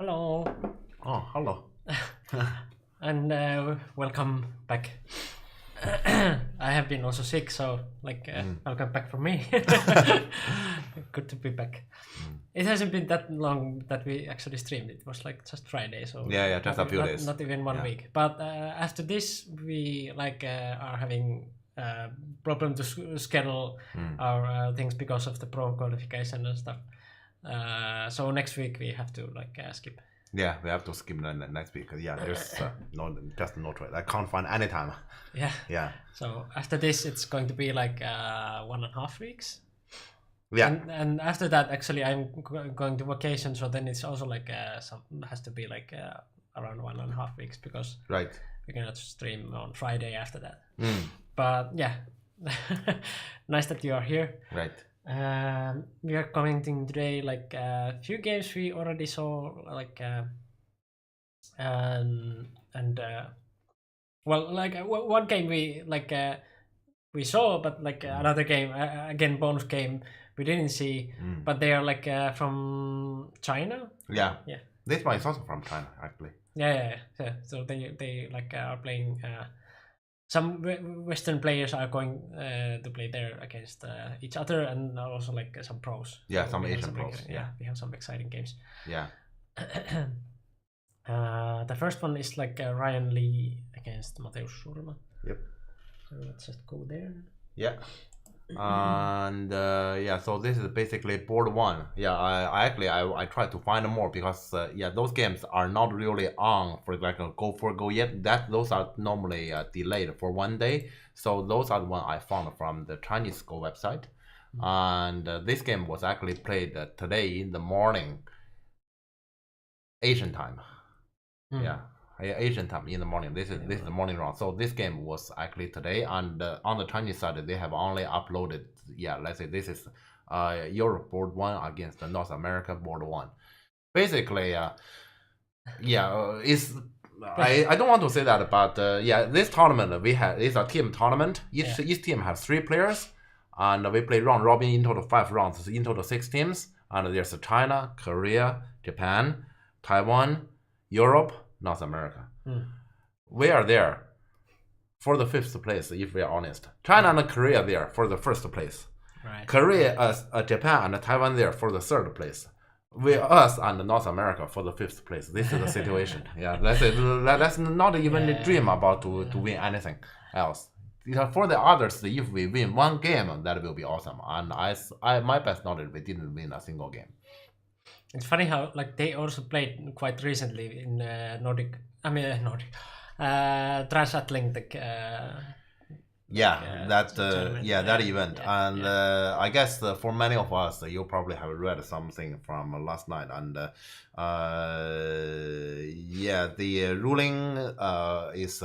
Hello. Oh, hello. And welcome back. I have been also sick, so welcome back from me. Good to be back. It hasn't been that long that we actually streamed. It was like just Friday, so Yeah, just a few days. Not even 1 week. But after this, we are having problem to schedule our things because of the pro qualification and stuff. So next week we have to skip. Yeah, we have to skip the next week. Yeah, there's no choice. I can't find any time. Yeah. Yeah. So after this, it's going to be like 1.5 weeks. Yeah. And after that, actually, I'm going to vacation. So then it's also has to be around 1.5 weeks because right. We cannot stream on Friday after that. But yeah, nice that you are here. Right. We are commenting today a few games we already saw one game we saw, but another game again bonus game we didn't see, but they are from China. Yeah. This one is also from China actually. Yeah. So they are playing. Some Western players are going to play there against each other, and also some pros. Yeah, so some Asian pros. We have some exciting games. Yeah. The first one is Ryan Lee against Mateusz Surma. Yep. So let's just go there. Yeah. And so this is basically board one. Yeah, I tried to find more because those games are not really on for a go for go yet. Those are normally delayed for 1 day. So those are the one I found from the Chinese Go website. And this game was actually played today in the morning, Asian time. Yeah. Asian time in the morning. This is the morning round. So this game was actually today, and on the Chinese side they have only uploaded. Yeah, let's say this is Europe board one against the North America board one. Basically, it's I don't want to say that, but this tournament we have is a team tournament. Each team has 3 players, and we play round robin in total 5 rounds, in total 6 teams. And there's China, Korea, Japan, Taiwan, Europe, North America. We are there for the 5th place, if we are honest. China and Korea there for the 1st place. Right. Korea, Japan and Taiwan there for the 3rd place. Us and North America for the 5th place. This is the situation. Let's not even dream about to win anything else. For the others, if we win 1 game, that will be awesome. And my best knowledge, we didn't win a single game. It's funny how they also played quite recently in transatlantic. That event. I guess for many of us, you probably have read something from last night, and the ruling is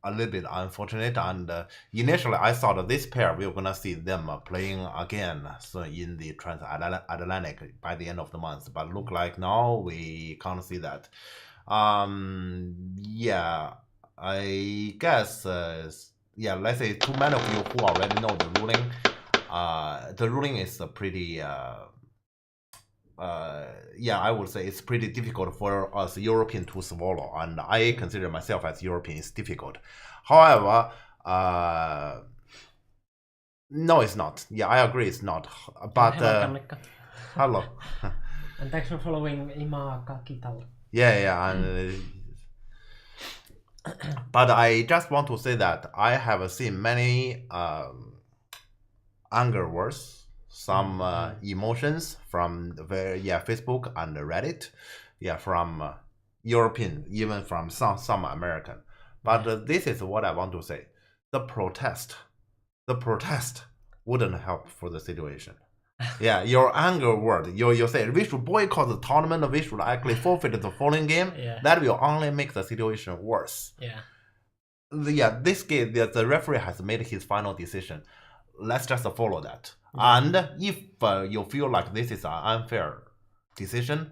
a little bit unfortunate. And initially, I thought that this pair we were gonna see them playing again in the transatlantic by the end of the month, but look like now we can't see that. I guess let's say too many of you who already know the ruling. The ruling is pretty. I would say it's pretty difficult for us European to swallow, and I consider myself as European is difficult. However, no, it's not. Yeah, I agree, it's not. But hello. And thanks for following Imaka Kital. But I just want to say that I have seen many anger words, some emotions from Facebook and Reddit, from European, even from some American. But this is what I want to say: the protest wouldn't help for the situation. Your anger word, you say we should boycott the tournament, we should actually forfeit the following game. That will only make the situation worse. This game, the referee has made his final decision. Let's just follow that. And if you feel like this is an unfair decision,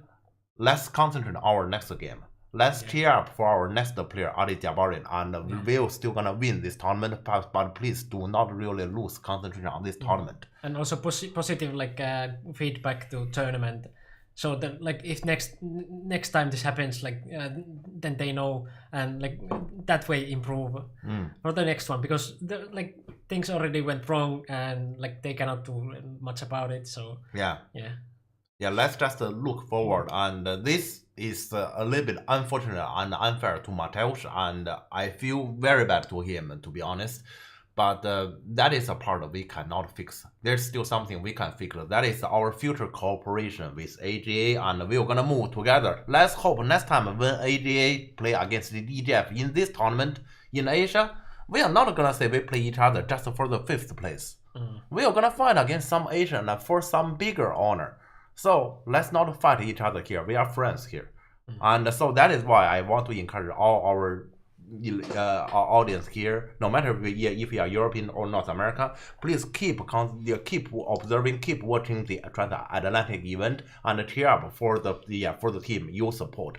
let's concentrate on our next game. Let's cheer up for our next player, Ali Jabarin, and we're still gonna win this tournament. But please do not really lose concentration on this tournament. And also positive feedback to tournament so that like if next time this happens, like then they know, and like that way improve for the next one, because like things already went wrong and like they cannot do much about it. So yeah. Let's just look forward, and this is a little bit unfortunate and unfair to Mateusz, and I feel very bad to him, to be honest. But that is a part that we cannot fix. There's still something we can fix. That is our future cooperation with AGA, and we're gonna move together. Let's hope next time when AGA play against the EGF in this tournament in Asia, we are not gonna say we play each other just for the 5th place. We are gonna fight against some Asian for some bigger honor. So let's not fight each other here. We are friends here. And so that is why I want to encourage all our audience here, no matter if you are European or North America, please keep observing, keep watching the transatlantic event, and cheer up for the team you support.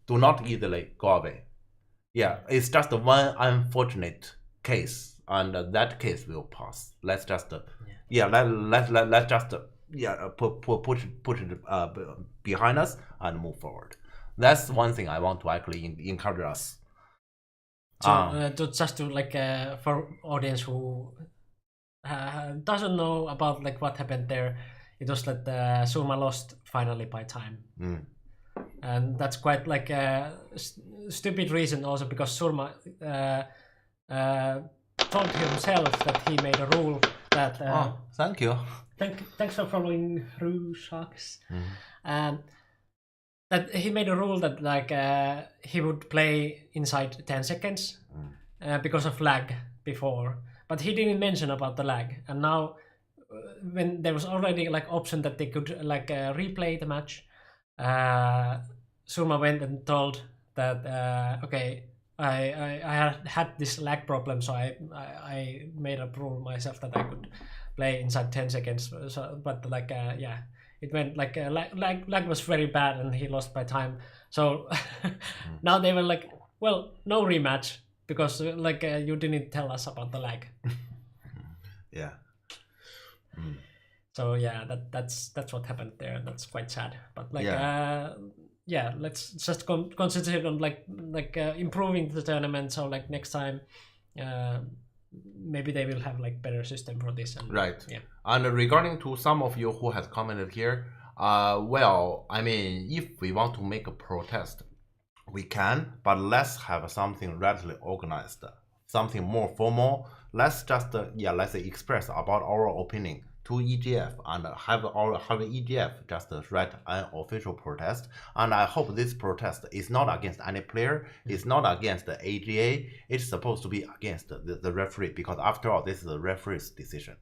Do not easily go away. It's just one unfortunate case, and that case will pass. Let's just let's just push it behind us and move forward. That's one thing I want to actually encourage us. So for audience who doesn't know about like what happened there, it was that Surma lost finally by time, and that's quite like a stupid reason also, because Surma told himself that he made a rule that. Thank you. Thanks for following Rusaks. That he made a rule that like he would play inside 10 seconds because of lag before, but he didn't mention about the lag. And now when there was already like option that they could like replay the match, Surma went and told that okay, I had this lag problem, so I made a rule myself that I could play inside 10 seconds. So, but like it went like lag was very bad and he lost by time. So now they were like, well, no rematch, because like you didn't tell us about the lag. So that's what happened there. That's quite sad. But like let's just concentrate on like improving the tournament. So like next time maybe they will have like better system for this. And, right. And regarding to some of you who has commented here, well, I mean, if we want to make a protest, we can, but let's have something relatively organized, something more formal. Let's just let's say express about our opinion to EGF, and have EGF just write an official protest. And I hope this protest is not against any player, it's not against the AGA, it's supposed to be against the referee, because after all, this is the referee's decision.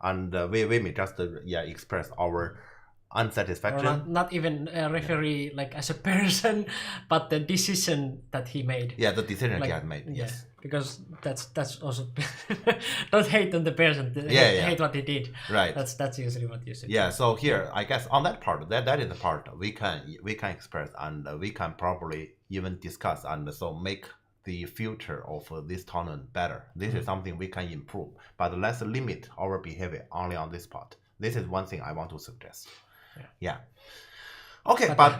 And we may just express our unsatisfaction. Or not even a referee like as a person, but the decision that he made. The decision he had made. Yes. Because that's also don't hate on the person. Hate what he did. Right. That's usually what you say. So here, I guess on that part, that is the part we can express, and we can probably even discuss, and so make the future of this tournament better. This is something we can improve, but let's limit our behavior only on this part. This is one thing I want to suggest. Okay, but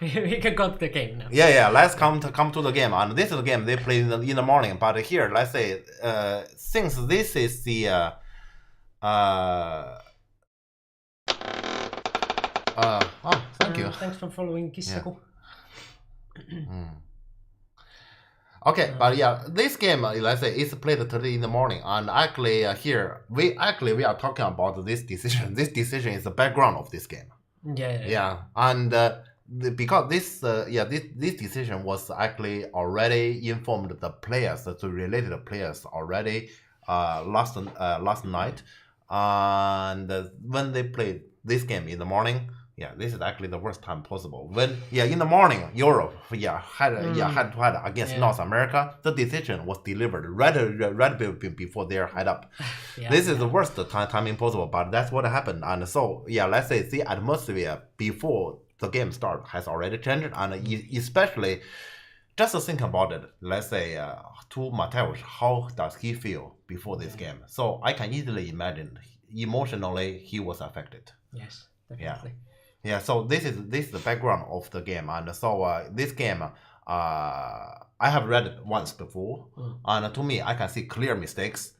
we can go to the game now. Let's come to the game. And this is the game they play in the morning. But here, let's say, since this is the thank you. Thanks for following Kissaku. Okay, but this game, let's say, is played today in the morning, and actually here we are talking about this decision. This decision is the background of this game. And because this decision was actually already informed the players, the related players already last night, and when they played this game in the morning. This is actually the worst time possible. When in the morning, Europe had to head against North America. The decision was delivered right before their head up. This is the worst timing possible, but that's what happened. And so let's say the atmosphere before the game start has already changed, and especially just think about it. Let's say to Mateusz, how does he feel before this game? So I can easily imagine emotionally he was affected. Yes, definitely. Yeah, so this is the background of the game, and so this game, I have read it once before, and to me, I can see clear mistakes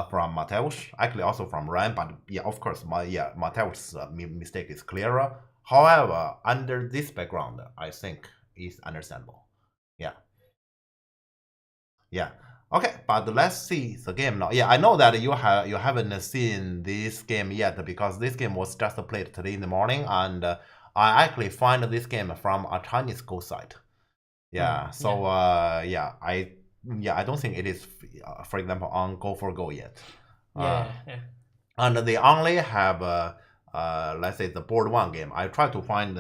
from Mateusz, actually also from Ryan, but yeah, of course, Mateusz's mistake is clearer. However, under this background, I think is understandable. Yeah. Yeah. Okay, but let's see the game now. Yeah, I know that you haven't seen this game yet because this game was just played today in the morning, and I actually find this game from a Chinese school site. Yeah. So I don't think it is, for example, on Go4Go yet. Yeah. And they only have let's say the board one game. I tried to find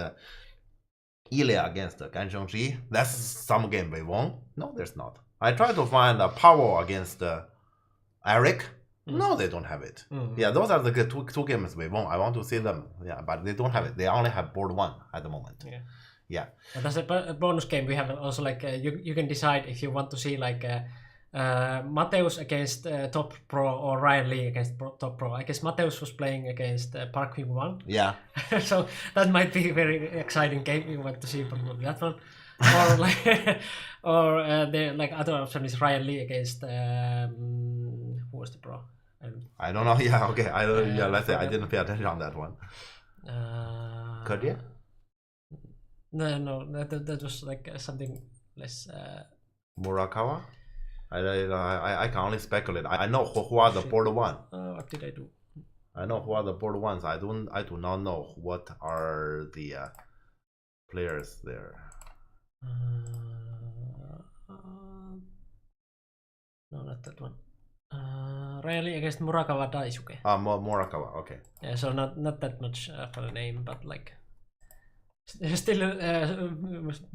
Ilya against Gan Shengji. That's some game we won. No, there's not. I tried to find Powell against Eric. No, they don't have it. Yeah, those are the good two games we won. I want to see them. Yeah, but they don't have it. They only have board one at the moment. Yeah. And as a bonus game, we have also like you can decide if you want to see like Mateusz against Top Pro or Ryan Lee against Top Pro. I guess Mateusz was playing against Park Hyung-won. Yeah. So that might be a very exciting game you want to see probably that one. Or like the like other option is Ryan Lee against who was the pro? I don't know. Yeah, okay. Let's say I didn't pay attention on that one. Korea? No, that was like something less. Murakawa? I can only speculate. I know who are the board one. What did I do? I know who are the board ones. I do not know what are the players there. No, not that one. Rally against Murakawa Daisuke. Murakawa, okay. Yeah, so not that much for the name, but like still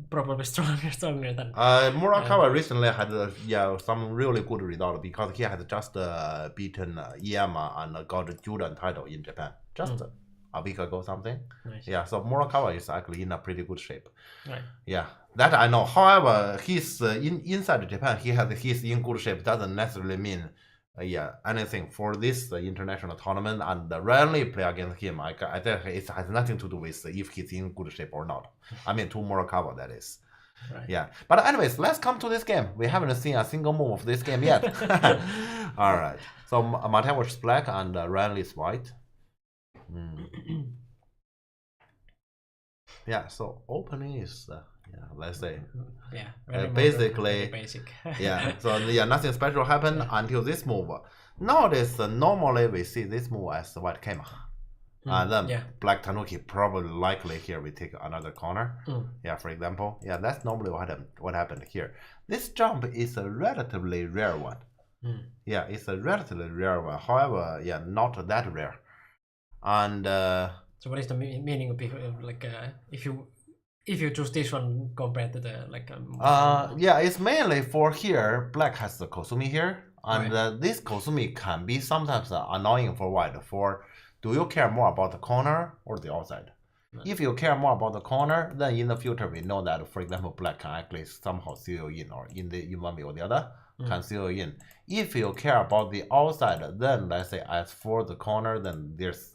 probably stronger than. Murakawa recently had some really good result because he had just beaten Iyama and got the Judan title in Japan just a week ago something. Nice. Yeah, so Murakawa is actually in a pretty good shape. Right. Yeah, that I know. However, he's inside Japan. He's in good shape. Doesn't necessarily mean anything for this international tournament. And rarely play against him. I think it has nothing to do with if he's in good shape or not. I mean, to Murakawa, that is. Right. Yeah, but anyways, let's come to this game. We haven't seen a single move of this game yet. All right. So Mateusz is black and Ryan is white. Yeah, so opening is let's say basically basic. Yeah, so nothing special happened until this move. Nowadays normally we see this move as white Keima, and then black Tanuki probably likely here we take another corner. Yeah, for example, that's normally what happened here. This jump is a relatively rare one. Yeah, it's a relatively rare one. However, not that rare. And so what is the meaning of like if you choose this one compared to the like it's mainly for here black has the Kosumi here, and this Kosumi can be sometimes annoying for white. For do you care more about the corner or the outside? If you care more about the corner, then in the future we know that, for example, black can actually somehow seal you in, or in one way or the other can seal you in. If you care about the outside, then let's say as for the corner, then there's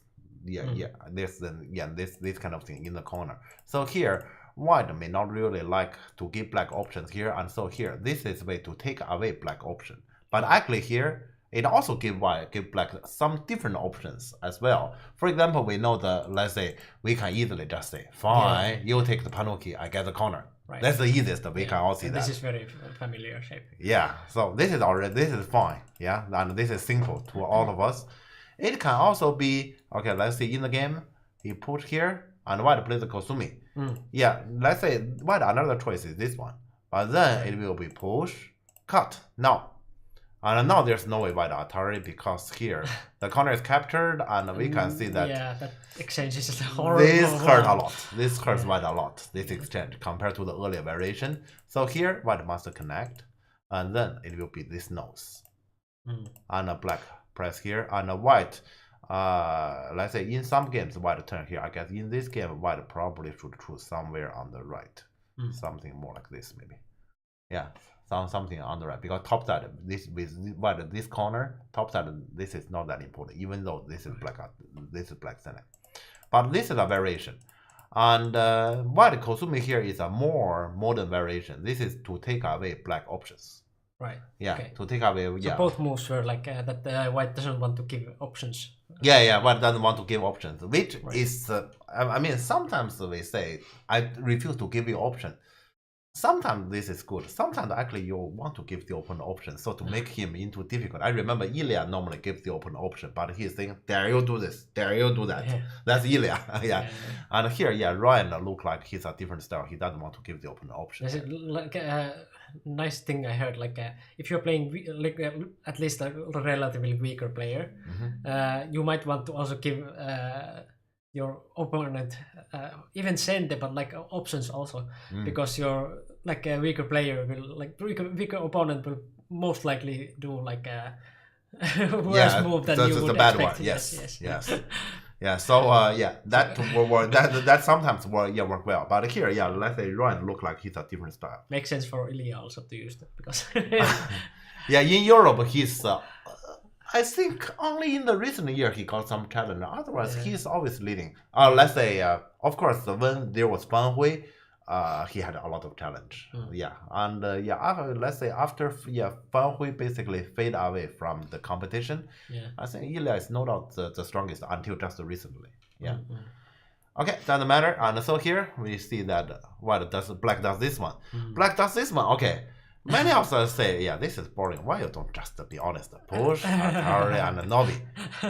this kind of thing in the corner. So here white may not really like to give black options here, and so here this is a way to take away black option. But actually here it also give black some different options as well. For example, we know let's say we can easily just say fine, you take the Tanuki, I get the corner. Right. That's the easiest. We can all see that. This is very familiar shape. Yeah, so this is fine. Yeah, and this is simple to all of us. It can also be, okay, let's say in the game, he put here, and white plays the Kosumi. Yeah, let's say white another choice is this one. But then it will be push, cut, now. And now there's no way white Atari because here, the corner is captured, and we can see that... Yeah, that exchange is horrible. This hurt a lot. This hurts white a lot, this exchange, compared to the earlier variation. So here, white must connect, and then it will be this nose. And a black press here, and a white, let's say in some games white turn here. I guess in this game white probably should choose somewhere on the right, something more like this maybe. Yeah, something on the right, because top side this with white this corner top side this is not that important, even though this is black center. But this is a variation. And white Kosumi here is a more modern variation. This is to take away black options. Right. Yeah, okay. to take away. So both moves were like that. White doesn't want to give options. Yeah. White doesn't want to give options, which is. I mean, sometimes we say I refuse to give you option. Sometimes this is good. Sometimes actually you want to give the open option, so to make him into difficult. I remember Ilya normally gives the open option, but he's saying, "Dare you do this? Dare you do that?" Yeah. That's Ilya. yeah. And here, Ryan look like he's a different style. He doesn't want to give the open option. There's like a nice thing I heard. Like if you're playing like at least a relatively weaker player, you might want to also give your opponent even send them, but like options also, because your like a weaker player will weaker opponent will most likely do like a worse move than you would bad expect. One. Yes. Yeah. So that sometimes work well, but here let's say Ryan look like he's a different style. Makes sense for Ilya also to use that because in Europe he's. I think only in the recent year he got some challenge. Otherwise, he's always leading. Let's say, of course, when there was Fan Hui, he had a lot of challenge. And let's say after Fan Hui basically fade away from the competition. I think Ilya is no doubt the strongest until just recently. Okay, doesn't matter. And so here we see that Black does this one. Black does this one. Okay. Many of us say, this is boring. Why you don't just be honest? Push, Atari, and Nobi,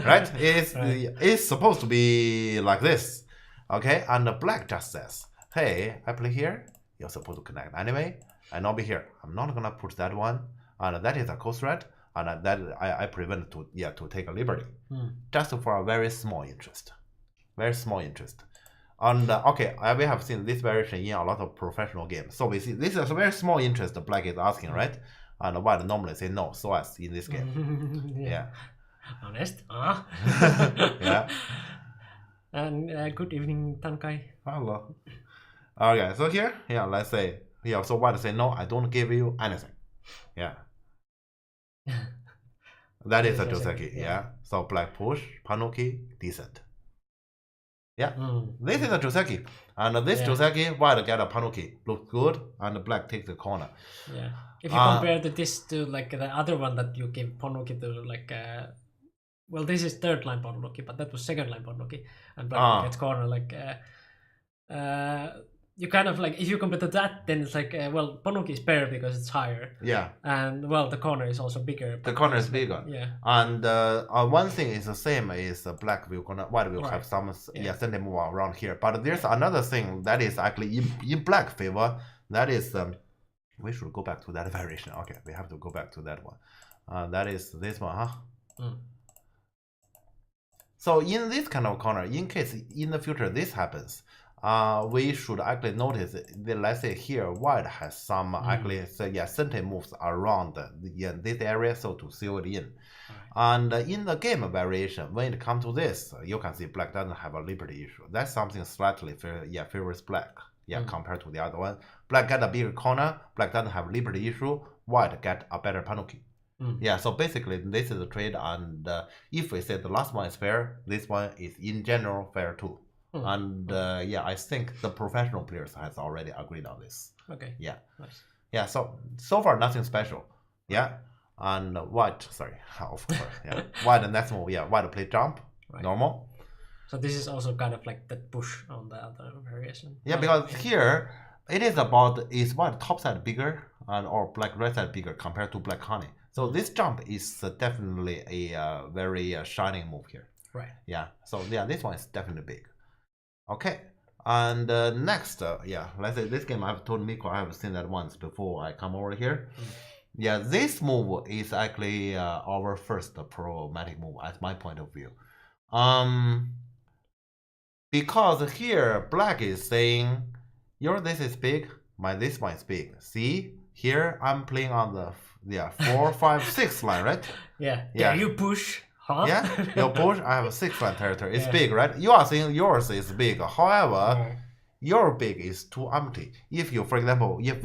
right? It's supposed to be like this, okay? And Black just says, hey, I play here. You're supposed to connect anyway. And Nobi here. I'm not gonna push that one, and that is a coast threat, and that I prevent to take a liberty, just for a very small interest, And we have seen this variation in a lot of professional games. So we see this is a very small interest Black is asking, right? And White normally say no, so as in this game. Honest? Yeah. And good evening, Tankai. Hello. Okay, so here, let's say, so White say no, I don't give you anything. Yeah. That is a Joseki, So Black push, Panuki, decent. This is a Joseki, and this Joseki, White get a Panuki, looks good, and Black takes the corner. Yeah, if you compare this to like the other one that you give Panuki to, like, well, this is third line Panuki, but that was second line Panuki, and Black gets corner. Like, you kind of like, if you compare to that, then it's like, well, Panuki is better because it's higher. Yeah. And well, the corner is also bigger. The corner is bigger. Yeah. And one thing is the same is White will have some send move around here. But there's another thing that is actually in Black favor. That is we should go back to that variation. Okay, we have to go back to that one. That is this one, huh? So in this kind of corner, in case in the future this happens, we should actually notice that, let's say here White has some actually center moves around this area, so to seal it in. And in the game variation, when it comes to this, you can see Black doesn't have a liberty issue. That's something slightly favors Black. Compared to the other one. Black get a bigger corner, Black doesn't have liberty issue, White get a better Panuki. So basically this is a trade, and if we say the last one is fair, this one is in general fair too. And I think the professional players has already agreed on this. Okay. Yeah. Nice. Yeah. So far nothing special. Yeah. And White, sorry, of course. Yeah. White the next move. Yeah. White play jump. Right. Normal. So this is also kind of like that push on the other variation. Yeah, because here it is about is White top side bigger or Black right side bigger compared to Black honey. So this jump is definitely a very shining move here. Right. Yeah. So this one is definitely big. Okay, and next, let's say this game I've told Miko I have seen that once before I come over here. Yeah, this move is actually our first pro-matic move at my point of view. Because here Black is saying, your this is big, my this one is big. See, here I'm playing on the 4, 5, 6 line, right? Yeah, you push. Huh? Yeah, your push, I have a 6-line territory. It's big, right? You are saying yours is big. However, your big is too empty. If you, for example, if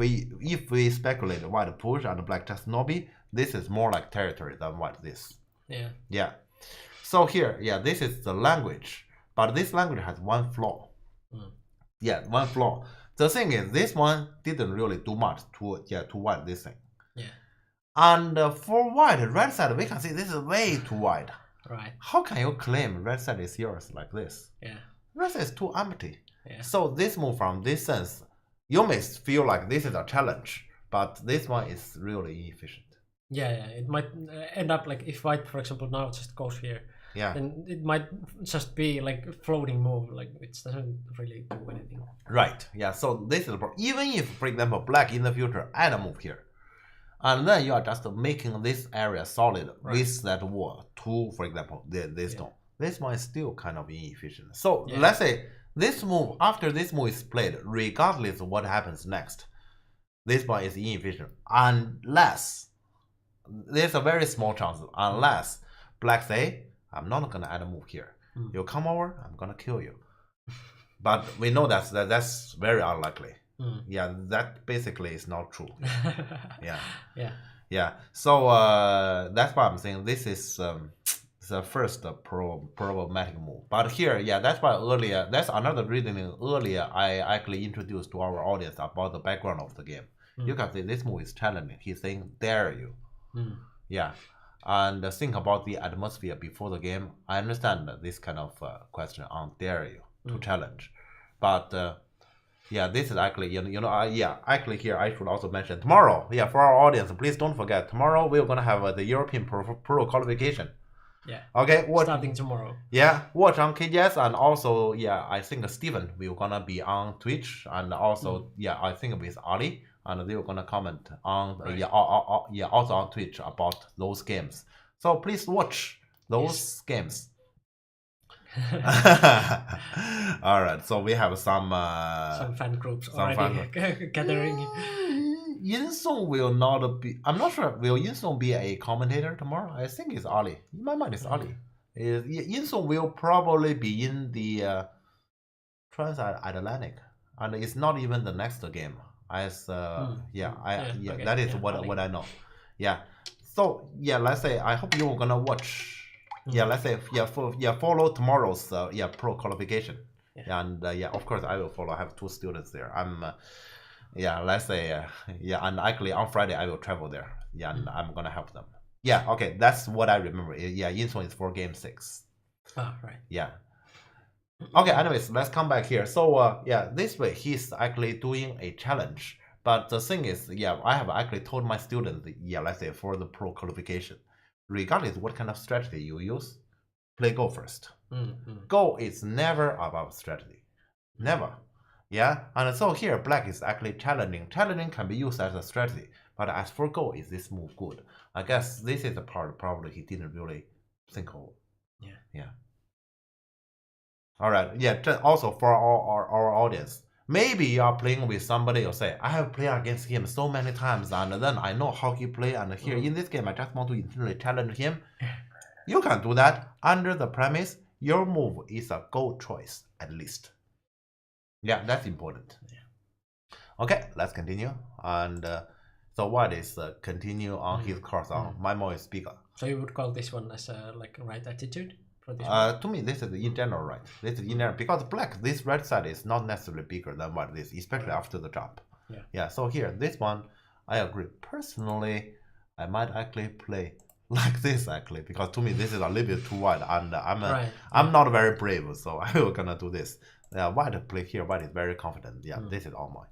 we speculate White push and Black just Nobi, this is more like territory than White this. Yeah. Yeah. So here, this is the language. But this language has one flaw. Yeah, one flaw. The thing is, this one didn't really do much to wide this thing. Yeah. And for white, red side, we can see this is way too wide. Right. How can you claim red side is yours like this? Yeah. Red side is too empty. Yeah. So this move from this sense, you may feel like this is a challenge, but this one is really inefficient. Yeah, it might end up like if white, for example, now just goes here. Yeah. Then it might just be like a floating move, like it doesn't really do anything. Right. Yeah. So this is the problem. Even if, for example, black in the future add a move here, and then you are just making this area solid with that wall to, for example, this stone. This one is still kind of inefficient. So let's say this move, after this move is played, regardless of what happens next, this one is inefficient unless there's a very small chance, unless black say, I'm not gonna add a move here. You come over, I'm gonna kill you. But we know that's very unlikely. Yeah, that basically is not true. Yeah. So that's why I'm saying this is the first problematic move. But here, that's why earlier, that's another reasoning earlier I actually introduced to our audience about the background of the game. You can see this move is challenging. He's saying, dare you. Yeah. And think about the atmosphere before the game. I understand this kind of question on dare you to challenge. But this is actually, actually here I should also mention tomorrow, for our audience, please don't forget, tomorrow we're going to have the European Pro qualification. Yeah. Okay. Starting tomorrow. Yeah. Watch on KGS, and also, I think Steven will going to be on Twitch, and also, I think with Ali. And they were gonna comment on also on Twitch about those games. So please watch those games. All right. So we have some fan groups already gathering. Yinsong will not be. I'm not sure. Will Yinsong be a commentator tomorrow? I think it's Ali. In my mind, it's Ali. Yinsong will probably be in the Transatlantic, and it's not even the next game. As that is what I know. Yeah. So let's say I hope you're gonna watch. Let's say follow tomorrow's pro qualification. And of course I will follow. I have 2 students there. I'm let's say and actually on Friday I will travel there. And I'm gonna help them. Okay, that's what I remember. Yinsong is for game 6. Oh, right. Yeah. Okay, anyways, let's come back here. So, this way he's actually doing a challenge. But the thing is, I have actually told my students, let's say for the pro qualification, regardless what kind of strategy you use, play Go first. Go is never about strategy. Never. Yeah, and so here black is actually challenging. Challenging can be used as a strategy. But as for Go, is this move good? I guess this is the part probably he didn't really think of. Yeah. All right. Also for our audience, maybe you are playing with somebody. You say, I have played against him so many times, and then I know how he play. And here in this game, I just want to internally challenge him. You can do that under the premise your move is a Go choice at least. That's important. Okay, let's continue. And so what is continue on his course on my more is bigger. So you would call this one as a right attitude? To me, this is in general right. This is in general because black, this red side is not necessarily bigger than what this, especially after the drop. So here, this one, I agree. Personally, I might actually play like this actually because to me this is a little bit too wide, and I'm not very brave, so I will gonna do this. White play here. White is very confident. This is all mine.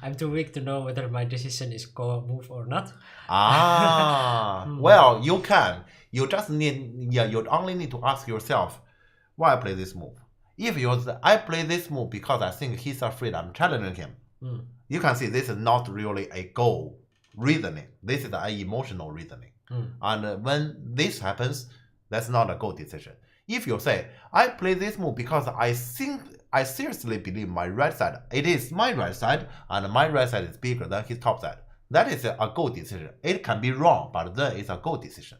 I'm too weak to know whether my decision is Go move or not. Well, you can. You just need, you only need to ask yourself, why I play this move. If you say, I play this move because I think he's afraid I'm challenging him, you can see this is not really a Go reasoning. This is an emotional reasoning. And when this happens, that's not a Go decision. If you say, I play this move because I seriously believe my right side, it is my right side, and my right side is bigger than his top side. That is a Go decision. It can be wrong, but then it's a Go decision.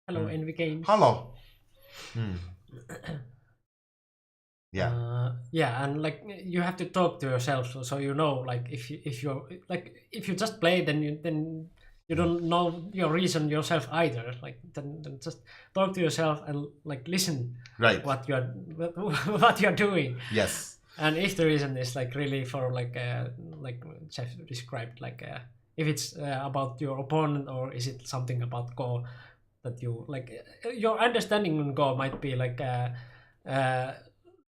Hello, Envy Games. Hello. And like you have to talk to yourself, so you know, like if you just play, then you don't know your reason yourself either. Like then just talk to yourself and like listen what you're doing. Yes. And if the reason is like really for like Jeff described, like if it's about your opponent, or is it something about Go that you like, your understanding on Go might be like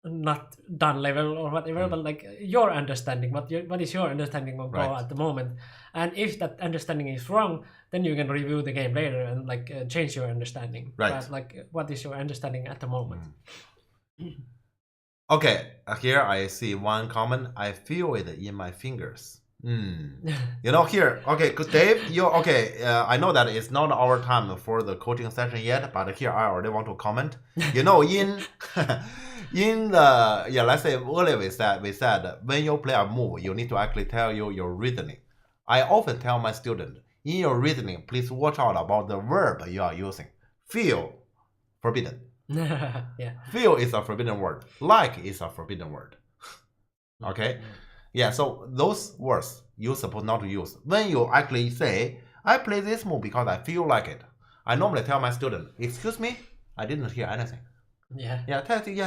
not done level or whatever, but like your understanding, what is your understanding of Go at the moment, and if that understanding is wrong, then you can review the game later and like change your understanding. But like, what is your understanding at the moment? Okay, here I see one comment. I feel it in my fingers. You know, here, okay, Dave, you okay? I know that it's not our time for the coaching session yet, but here I already want to comment. You know, in the let's say earlier we said when you play a move, you need to actually tell your reasoning. I often tell my student, in your reasoning, please watch out about the verb you are using. Feel, forbidden. Yeah. Feel is a forbidden word. Like is a forbidden word. Okay. Yeah, so those words you're supposed not to use. When you actually say, I play this move because I feel like it, I normally tell my student, excuse me, I didn't hear anything.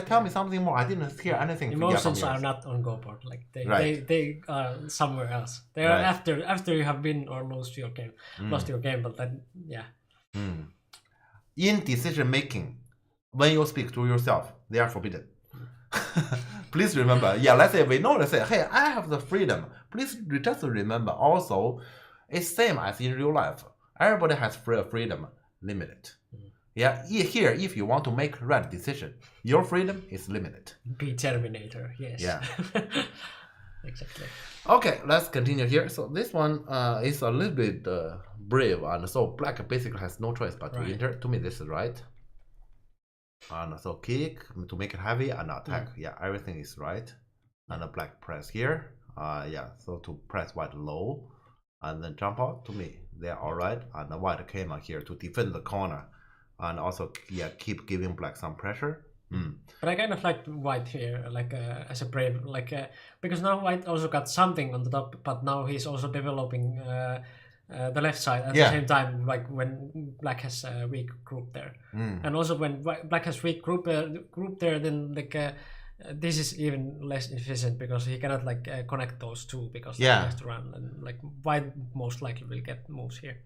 Tell me something more. I didn't hear anything. Emotions are not on Go board. Like they are somewhere else. They are after you have win or lost your game. But then in decision making, when you speak to yourself, they are forbidden. Please remember, let's say we know, let's say, hey, I have the freedom. Please just remember also, it's same as in real life. Everybody has freedom, limited. Here, if you want to make right decision, your freedom is limited. Be Terminator, yes. Yeah. Exactly. Okay, let's continue here. So this one is a little bit brave, and so black basically has no choice but to enter. To me, this is right. And so kick to make it heavy and attack. Everything is right. And the black press here. So to press white low and then jump out. To me, they're all right. And the white came out here to defend the corner, and also keep giving black some pressure. But I kind of like white here, like as a brave, like because now white also got something on the top, but now he's also developing the left side at the same time, like when black has a weak group there, and also when black has weak group there, then like this is even less efficient because he cannot like connect those two because he has to run, and like white most likely will get moves here.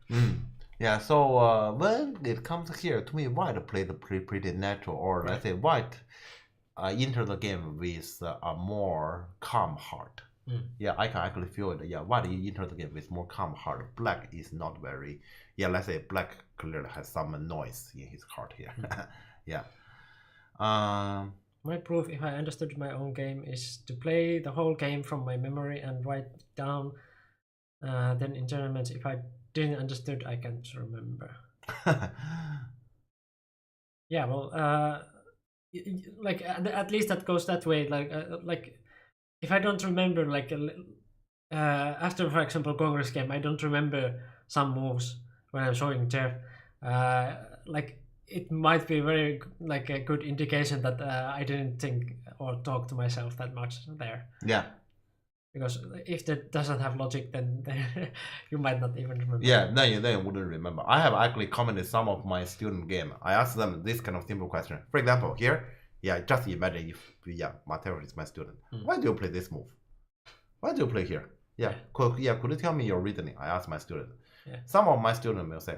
So when it comes here, to me, white played pretty natural, or let's say white enter the game with a more calm heart. I can actually feel it. White enter the game with more calm heart. Black is not very. Let's say black clearly has some noise in his heart here. My proof, if I understood my own game, is to play the whole game from my memory and write down. Then in tournaments, if I didn't understood, I can't remember. Like at least that goes that way. Like if I don't remember, like after, for example, Congress game, I don't remember some moves when I'm showing Jeff. Like it might be very like a good indication that I didn't think or talk to myself that much there. Because if that doesn't have logic, then you might not even remember. Then you wouldn't remember. I have actually commented some of my student game. I asked them this kind of simple question. For example, here, just imagine if Mateo is my student. Why do you play this move? Why do you play here? Could you tell me your reasoning? I asked my student. Some of my students will say,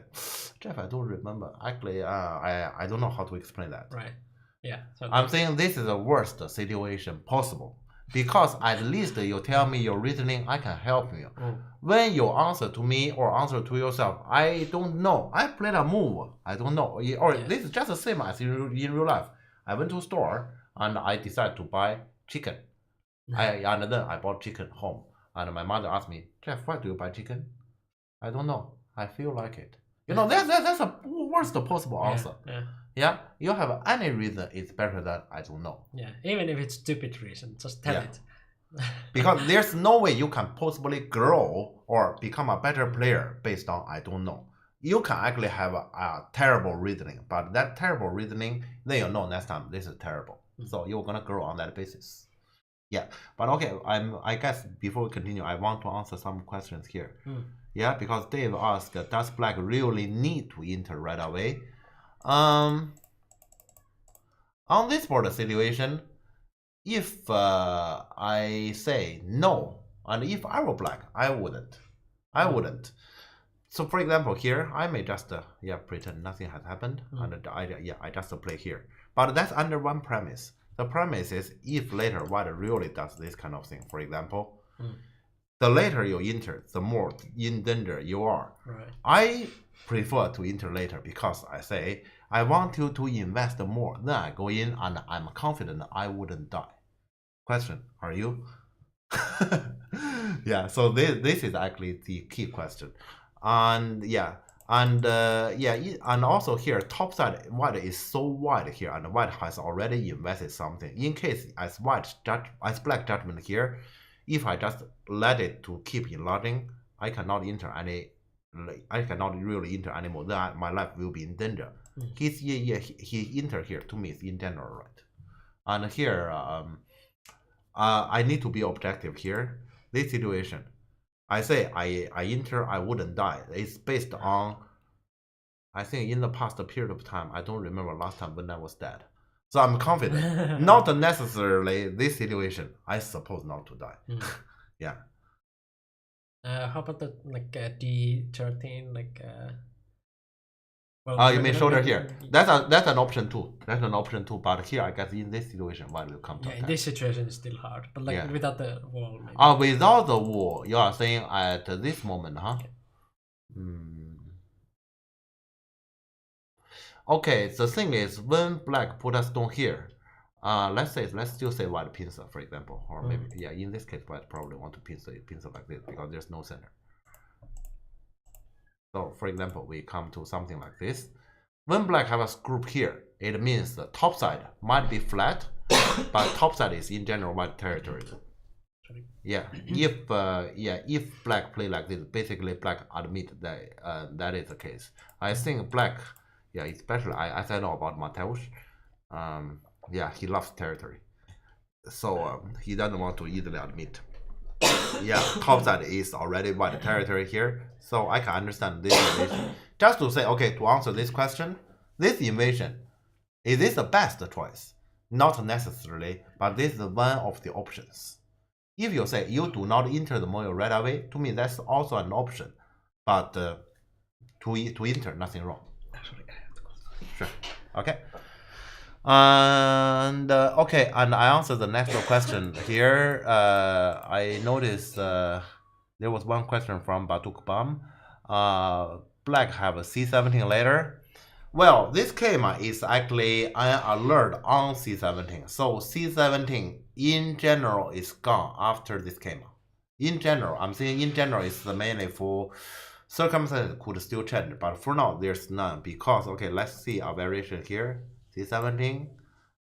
Jeff, I don't remember. Actually, I don't know how to explain that. So I'm saying this is the worst situation possible. Because at least you tell me your reasoning, I can help you. When you answer to me or answer to yourself, I don't know. I played a move, I don't know. Or this is just the same as in real life. I went to a store and I decided to buy chicken. And then I bought chicken home. And my mother asked me, Jeff, why do you buy chicken? I don't know. I feel like it. That's a worst possible answer. You have any reason, it's better than I don't know. Even if it's stupid reason, just tell it. Because there's no way you can possibly grow or become a better player based on I don't know. You can actually have a terrible reasoning, but that terrible reasoning, then you know next time this is terrible. So you're gonna grow on that basis. Yeah, but okay, I guess before we continue, I want to answer some questions here. Yeah, because Dave asked, does black really need to enter right away? On this border situation, if I say no, and if I were black, I wouldn't. So for example, here I may just pretend nothing has happened, and I just play here. But that's under one premise. The premise is if later white really does this kind of thing. For example, the later you enter, the more in danger you are. Right. I prefer to enter later because I say I want you to invest more. Then I go in and I'm confident I wouldn't die. Question: are you? Yeah. So this is actually the key question, and and also here top side white is so wide here, and white has already invested something. In case as black judgment here, if I just let it to keep enlarging, I cannot really enter anymore. Then my life will be in danger. He enter here to me is in general, right? And here I need to be objective here. This situation, I say I enter, I wouldn't die. It's based on, I think in the past period of time, I don't remember last time when I was dead. So I'm confident. Not necessarily this situation. I suppose not to die. Yeah. How about the D13 you mean shoulder here? That's an option too. That's an option too. But here, I guess in this situation, white will come to attack. In this situation, it's still hard. But without the wall, maybe. Without the wall, you are saying at this moment, huh? Okay. The thing is, when black put a stone here, let's still say white pincer, for example, or maybe in this case, white probably want to pincer like this because there's no center. So, for example, we come to something like this. When black have a group here, it means the top side might be flat, but top side is in general white territory. Yeah. If black play like this, basically black admit that that is the case. I think black, especially as I know about Mateusz, he loves territory, so he doesn't want to easily admit. Top side is already white territory here, so I can understand this invasion. Just to say, okay, to answer this question, this invasion, is this the best choice? Not necessarily, but this is one of the options. If you say you do not enter the Moyo right away, to me that's also an option, but to enter, nothing wrong. Sure. Okay. And and I answered the next question here. I noticed there was one question from Batuk Bam. Black have a C17 later. Well, this Kema is actually an alert on C17. So C17 in general is gone after this Kema. In general, I'm saying in general is mainly for circumstances could still change, but for now there's none because let's see a variation here. C17,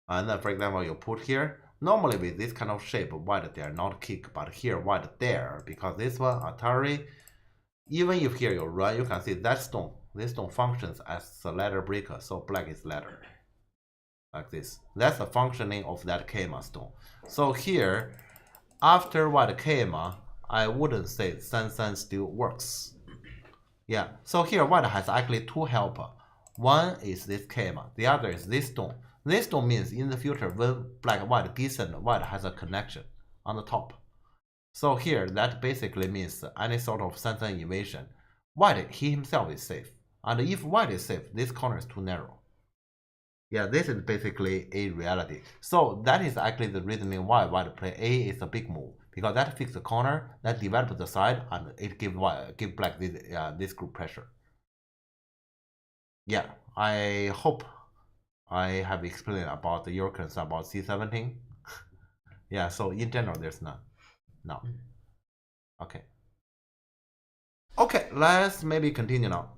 and then for example you put here. Normally with this kind of shape, white there not kick, but here white there because this one Atari. Even if here you run, you can see that stone. This stone functions as a ladder breaker, so black is ladder like this. That's the functioning of that Kema stone. So here, after white Kema, I wouldn't say San still works. Yeah. So here white has actually two helper. One is this Kema, the other is this stone. This stone means in the future when black white descend, white has a connection on the top. So here that basically means any sort of Sansan invasion, white he himself is safe. And if white is safe, this corner is too narrow. Yeah, this is basically a reality. So that is actually the reasoning why white play A is a big move. Because that fixes the corner, that develops the side, and it give black this group pressure. Yeah, I hope I have explained about your concern about C17. Yeah, so in general, there's none. No. Okay. Okay, let's maybe continue now.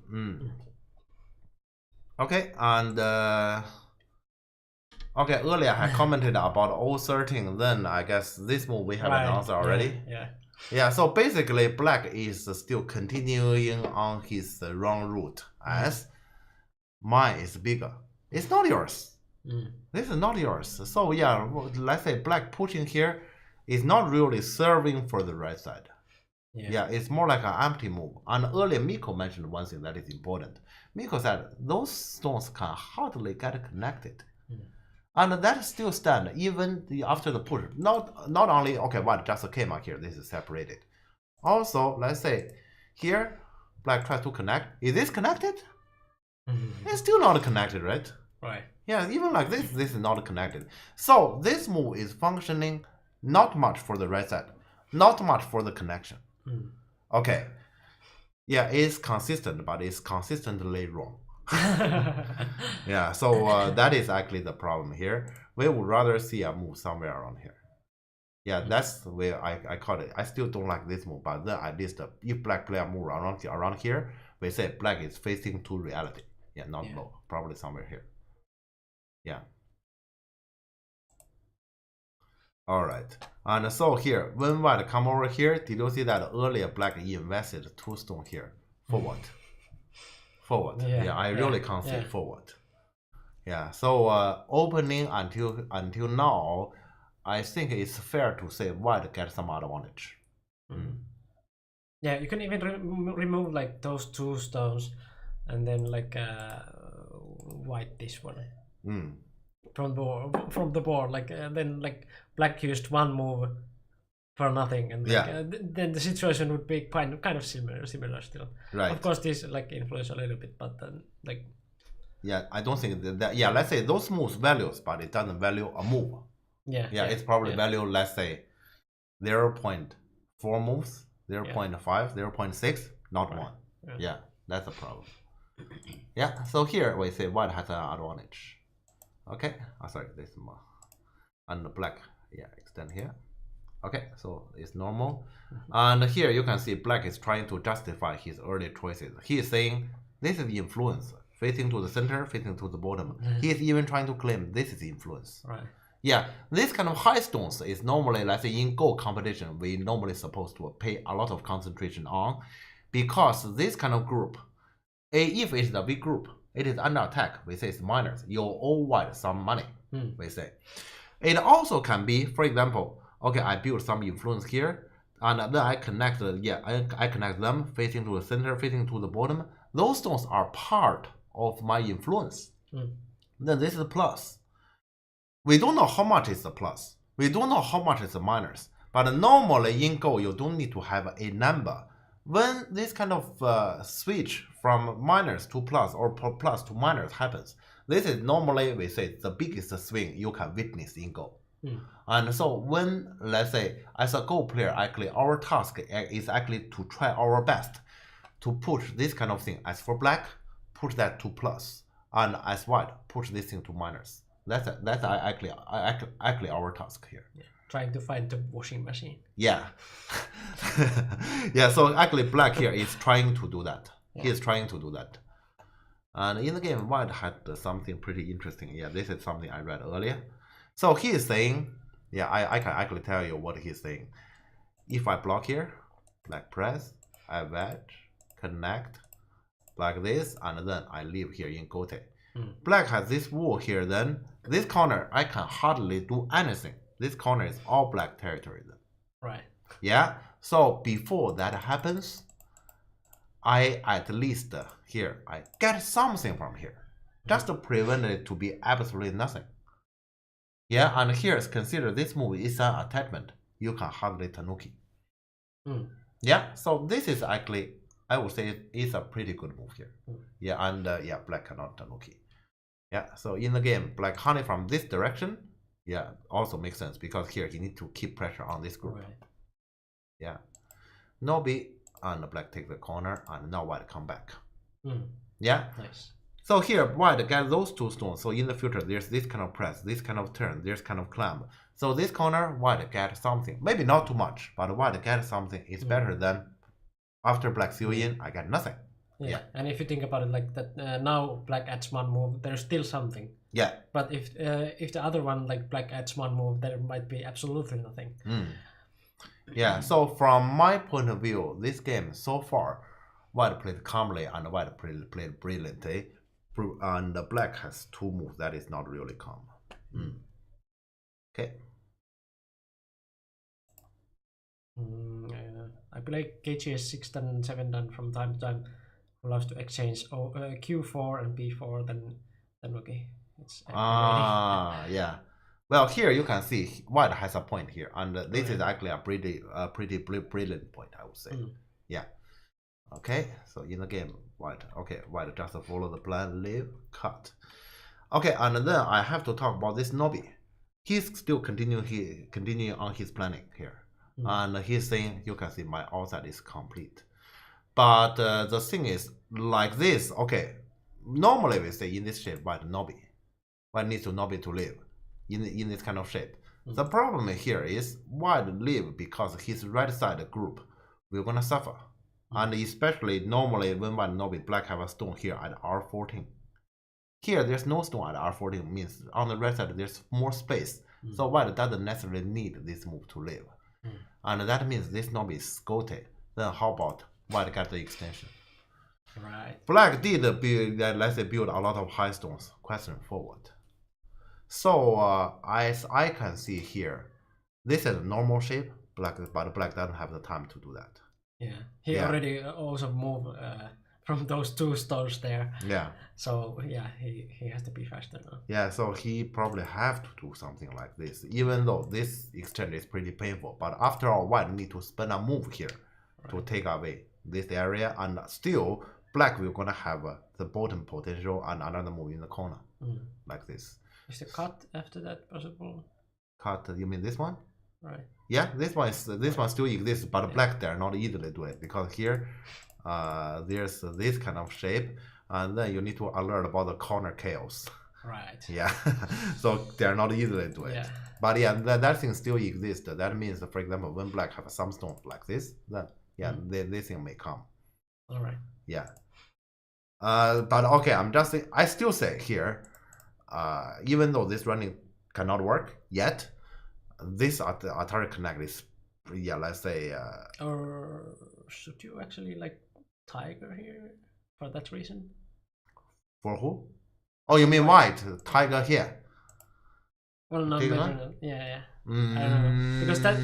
Okay, and earlier I commented about O13, then I guess this move we have an answer already. Yeah, so basically black is still continuing on his wrong route as mine is bigger. It's not yours. This is not yours. So yeah, let's say black pushing here. is not really serving for the right side. Yeah, it's more like an empty move. And earlier Miko mentioned one thing that is important. Miko said those stones can hardly get connected. And that still stand even after the push. Not only, okay, white just came out here, this is separated. Also, let's say here, black tries to connect. Is this connected? It's still not connected, right? Right. Yeah, even like this is not connected. So this move is functioning not much for the right side, not much for the connection. Okay. Yeah, it's consistent, but it's consistently wrong. Yeah, so that is actually the problem here. We would rather see a move somewhere around here. Yeah, that's where I call it. I still don't like this move, but then at least if black play a move around here, we say black is facing to reality. Yeah, not low, probably somewhere here. Yeah. All right, and so here, when white come over here, did you see that earlier black invested 2 stone here? Forward. Forward. Yeah, I really can't say forward. Yeah, so opening until now, I think it's fair to say white gets some advantage. Yeah, you can even remove like those 2 stones, and then like white this one from the board. Like then like black used 1 move for nothing, and like, then the situation would be kind of similar still. Right. Of course, this like influence a little bit, but then like. Yeah, I don't think that. Yeah, let's say those moves values, but it doesn't value a move. Yeah, it's probably value, let's say 0.4 moves, 0.5, 0.6, not 1. Yeah, that's a problem. Yeah, so here we say white has an advantage. Okay, sorry, this more. And the black, extend here. Okay, so it's normal. And here you can see black is trying to justify his early choices. He is saying this is influence, facing to the center, facing to the bottom. He is even trying to claim this is influence. Right. Yeah, this kind of high stones is normally, let's say in Go competition, we normally supposed to pay a lot of concentration on, because this kind of group, if it is a big group, it is under attack, we say it's minors, you owe white some money, we say. It also can be, for example, okay, I build some influence here, and then I connect, I connect them facing to the center, facing to the bottom. Those stones are part of my influence. Then this is plus. We don't know how much is the plus. We don't know how much is the minus. But normally in Go, you don't need to have a number. When this kind of switch from minus to plus or plus to minus happens, this is normally, we say, the biggest swing you can witness in Go. And so when, let's say, as a Go player, actually our task is actually to try our best to push this kind of thing. As for black, push that to plus, and as white, push this thing to minus. That's actually our task here. Yeah. Trying to find the washing machine. Yeah. Yeah, so actually black here is trying to do that. He is trying to do that. And in the game, white had something pretty interesting. Yeah, this is something I read earlier. So he is saying, I can actually tell you what he's saying. If I block here, black press, I wedge, connect, like this, and then I leave here in Gote. Black has this wall here, then this corner I can hardly do anything. This corner is all black territory then. Right. Yeah, so before that happens, I at least here I get something from here, just to prevent it to be absolutely nothing. Yeah, and here is consider this move is an attachment. You can hardly tanuki. Yeah, so this is actually, I would say it's a pretty good move here. Yeah, and black cannot tanuki. Yeah, so in the game, black honey from this direction, also makes sense because here you need to keep pressure on this group. Right. Yeah, Nobi and black take the corner, and now white come back. Yeah, nice. So here white get those 2 stones. So in the future, there's this kind of press, this kind of turn, there's kind of climb. So this corner, white get something. Maybe not too much, but white get something. It's better than after black seal in, I get nothing. Yeah, and if you think about it like that, now black adds 1 move, there's still something. Yeah. But if the other one, like black adds 1 move, there might be absolutely nothing. Yeah, so from my point of view, this game so far, white played calmly and white played brilliantly. And black has 2 moves that is not really calm. Okay. I play KGS 6 and 7 dan from time to time. Who loves to exchange Q4 and B4, then okay. It's yeah. Well, here you can see white has a point here, and this is actually a pretty brilliant point, I would say. Yeah. Okay, so in the game, white just follow the plan, leave, cut. Okay, and then I have to talk about this Nobi. He's still continuing on his planning here, and he's saying, you can see my outside is complete. But the thing is, like this, okay, normally we say in this shape, white Nobi. White needs to Nobi to live in this kind of shape. The problem here is white live because his right side group will gonna suffer. And especially normally when white Nobi, black have a stone here at R14. Here there's no stone at R14, means on the right side there's more space. So white doesn't necessarily need this move to live. And that means this Nobi is scoted. Then how about white get the extension? Right. Black did build, let's say, build a lot of high stones, question forward. So as I can see here, this is a normal shape, but black doesn't have the time to do that. Yeah, he already also moved from those 2 stones there. Yeah. So yeah, he has to be faster now. Yeah, so he probably have to do something like this, even though this exchange is pretty painful. But after all, white need to spend a move here to take away this area, and still black will gonna have the bottom potential and another move in the corner like this. Is the cut after that possible? Cut? You mean this one? Right. Yeah, this one still exists, but black dare not easily do it because here, there's this kind of shape, and then you need to alert about the corner chaos. Right. Yeah, so they're not easily do it. Yeah. But yeah, that thing still exists. That means, for example, when black have some stones like this, then this thing may come. All right. Yeah. But okay, I still say here, even though this running cannot work yet, this Atari Connect is, let's say. Or should you actually like Tiger here for that reason? For who? Oh, you mean white Tiger here? Well, not yeah. I don't know, because that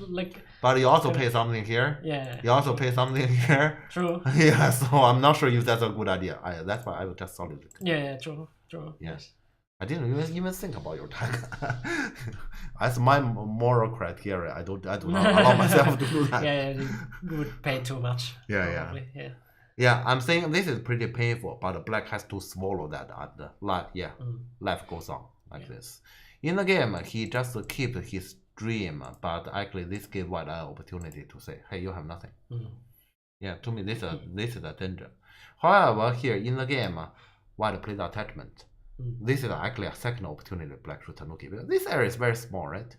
like. But you also pay something here. Yeah. You also pay something here. True. Yeah, so I'm not sure if that's a good idea. That's why I would just solid it. Yeah, true. Yes. I didn't even think about your Tiger. As my moral criteria, I do not allow myself to do that. Yeah, you would pay too much. Yeah. Yeah, I'm saying this is pretty painful, but black has to swallow that, and life goes on like this. In the game, he just keeps his dream, but actually this gives white an opportunity to say, hey, you have nothing. Yeah, to me this is a danger. However, here in the game, white plays attachment. This is actually a second opportunity black should Tanuki, because this area is very small, right?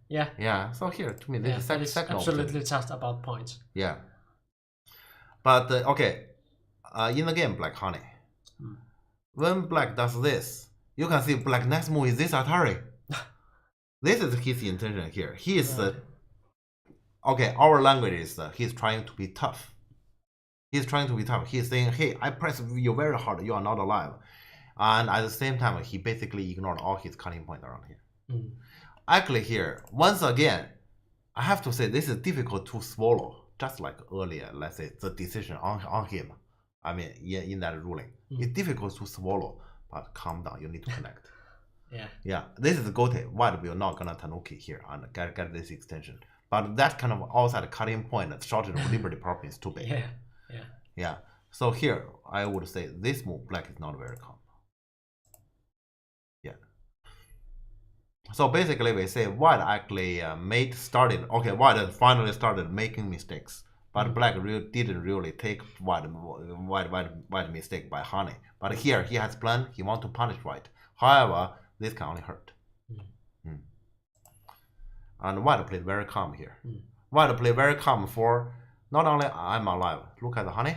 Yeah. Yeah, so here to me this is second absolutely opportunity. Just about points. Yeah. But okay, in the game, black honey. When black does this, you can see black next move is this Atari. This is his intention here. He is okay. Our language is he's trying to be tough. He's trying to be tough. He's saying, "Hey, I press you very hard. You are not alive." And at the same time, he basically ignored all his cutting points around here. Actually, here once again, I have to say this is difficult to swallow. Just like earlier, let's say the decision on him. I mean, in that ruling, it's difficult to swallow. But calm down. You need to connect. Yeah. This is Gote. White will not gonna Tanuki here and get this extension. But that kind of outside cutting point, shortage of liberty property is too big. Yeah. So here, I would say this move, black is not very calm. Yeah. So basically, we say white actually white finally started making mistakes, but black didn't really take white mistake by honey. But here he has planned. He wants to punish white. However, this can only hurt. And white played very calm here. White played very calm for not only I'm alive. Look at the honey.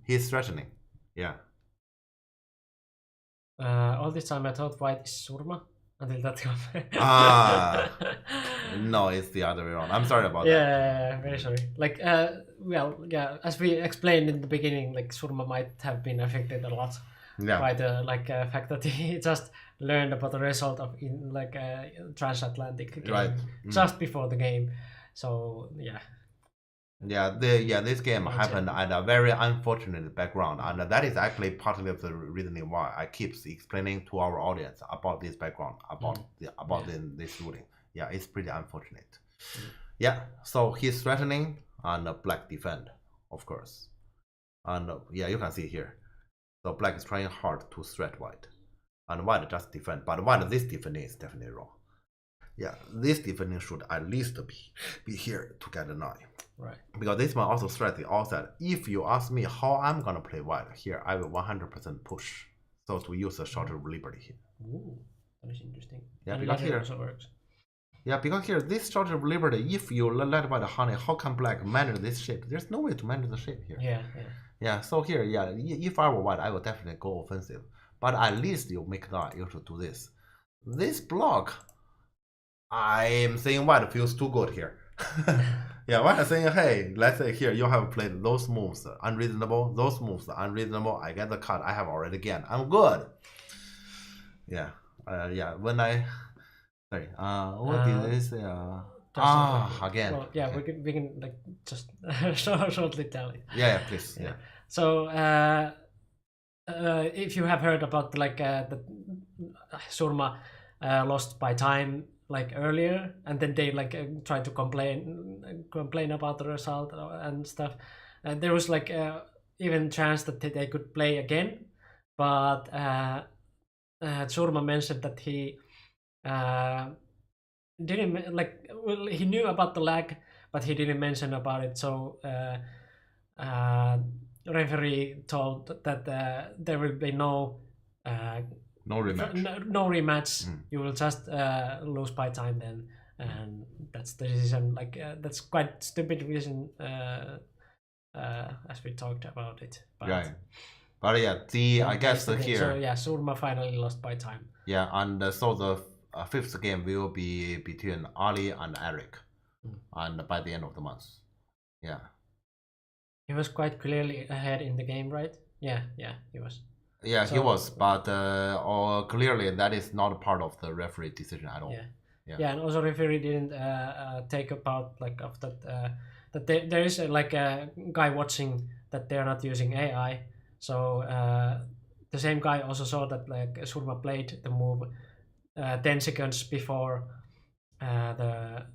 He's threatening. Yeah. All this time I thought white is Surma until that comes. No, it's the other way around. I'm sorry about that. Yeah, very sorry. Like, as we explained in the beginning, like Surma might have been affected a lot by the fact that he just learned about the result of transatlantic game just before the game. So yeah. This game happened at a very unfortunate background, and that is actually partly of the reason why I keep explaining to our audience about this background, about this ruling. Yeah, it's pretty unfortunate. Yeah, so he's threatening and black defend, of course, and you can see here, so black is trying hard to threat white, and white just defend, but white this defending is definitely wrong. Yeah, this defending should at least be here to get a 9. Right. Because this one also threat the offset. If you ask me how I'm gonna play white here, I will 100% push. So to use the Shelter of Liberty here. Ooh, that is interesting. Yeah, and because here also works. Yeah, because here this Shelter of Liberty, if you let white honey, how can black manage this shape? There's no way to manage the shape here. Yeah. So here, if I were white, I would definitely go offensive. But at least you make that, you should do this. This block, I am saying white feels too good here. Yeah, white is saying, hey, let's say here you have played those moves unreasonable, those moves unreasonable. I get the cut. I have already gained. I'm good. Yeah, When I sorry, what did they say? Again. Well, yeah, okay. we can like just shortly tell it. Yeah, please. Yeah. So if you have heard about like the Surma lost by time like earlier, and then they like tried to complain about the result and stuff, and there was like even chance that they could play again, but Surma mentioned that he didn't like, well, he knew about the lag, but he didn't mention about it. So referee told that there will be no rematch. You will just lose by time then, and that's the decision. Like that's quite stupid reason, as we talked about it. But, right. But yeah, I guess here. So yeah, Surma finally lost by time. Yeah, and so the fifth game will be between Ali and Eric, and by the end of the month. Yeah. He was quite clearly ahead in the game, right? Yeah, he was. Yeah, so, he was, but clearly that is not part of the referee decision at all. Yeah, and also referee didn't take about like of that that there is like a guy watching that they're not using AI. So the same guy also saw that like Surma played the move 10 seconds before the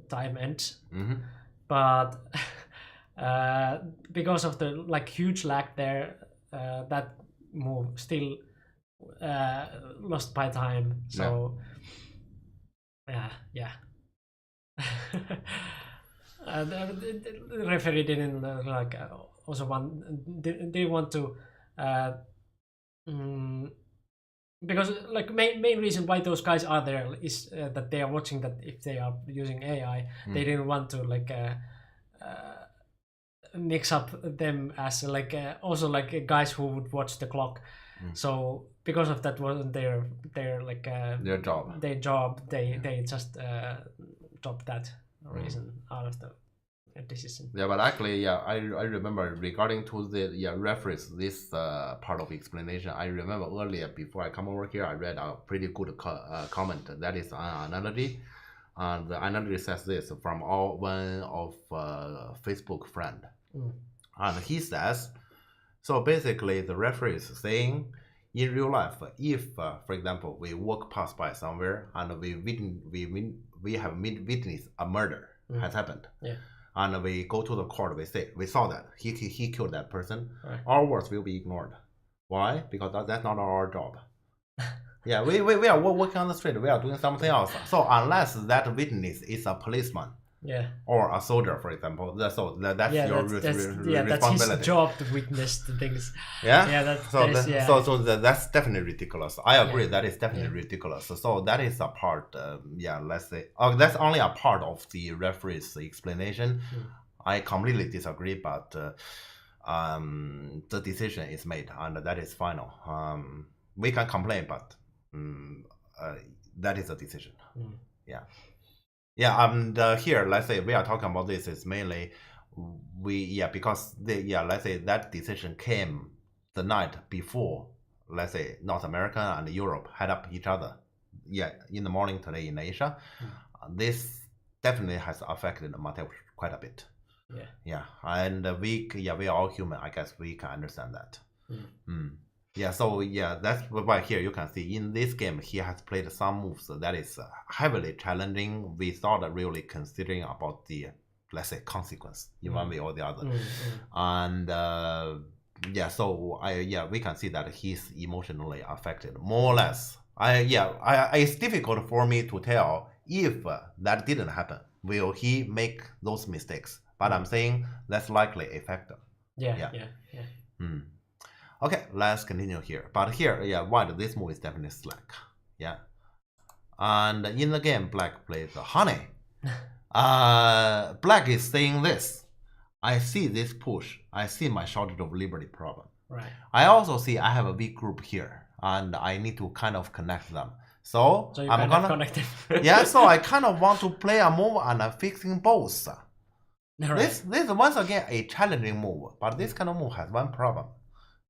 time ends, but because of the like huge lag there, that move still lost by time. So yeah. The referee didn't like also didn't want to because like main reason why those guys are there is that they are watching that if they are using AI, they didn't want to like mix up them as like also like guys who would watch the clock. So because of that wasn't their like their job. They just dropped that reason out of the decision. Yeah, but actually, I remember regarding to the referees, this part of explanation. I remember earlier before I come over here, I read a pretty good comment that is an analogy. And the analogy says this from one of Facebook friend. And he says, so basically the referee is saying, in real life, if for example we walk past by somewhere and we have witnessed a murder has happened, and we go to the court, we say we saw that he killed that person, our words will be ignored. Why? Because that's not our job. Yeah, we are working on the street, we are doing something else. So unless that witness is a policeman, or a soldier, for example, that's your responsibility. That's his job to witness the things. So that's definitely ridiculous. I agree, that is definitely ridiculous. So that is a part. Let's say that's only a part of the referee's explanation. I completely disagree, but the decision is made and that is final. We can complain, but that is a decision. And here, let's say we are talking about this is mainly because let's say that decision came the night before, let's say North America and Europe head up each other. In the morning today in Asia, this definitely has affected Mateo quite a bit. Yeah, and we are all human. I guess we can understand that. Yeah, so yeah, that's why here you can see in this game he has played some moves that is heavily challenging without really considering about the, let's say, consequence in one way or the other. And yeah, so we can see that he's emotionally affected more or less. It's difficult for me to tell if that didn't happen. Will he make those mistakes? But I'm saying that's likely a factor. Yeah. Okay, let's continue here. But here, white, this move is definitely slack. Yeah. And in the game, black plays honey. Black is saying this. I see this push. I see my shortage of liberty problem. Right. I also see I have a weak group here, and I need to kind of connect them. So I'm gonna connect it. Yeah, so I kind of want to play a move and I'm fixing both. Right. This is once again a challenging move, but this kind of move has one problem.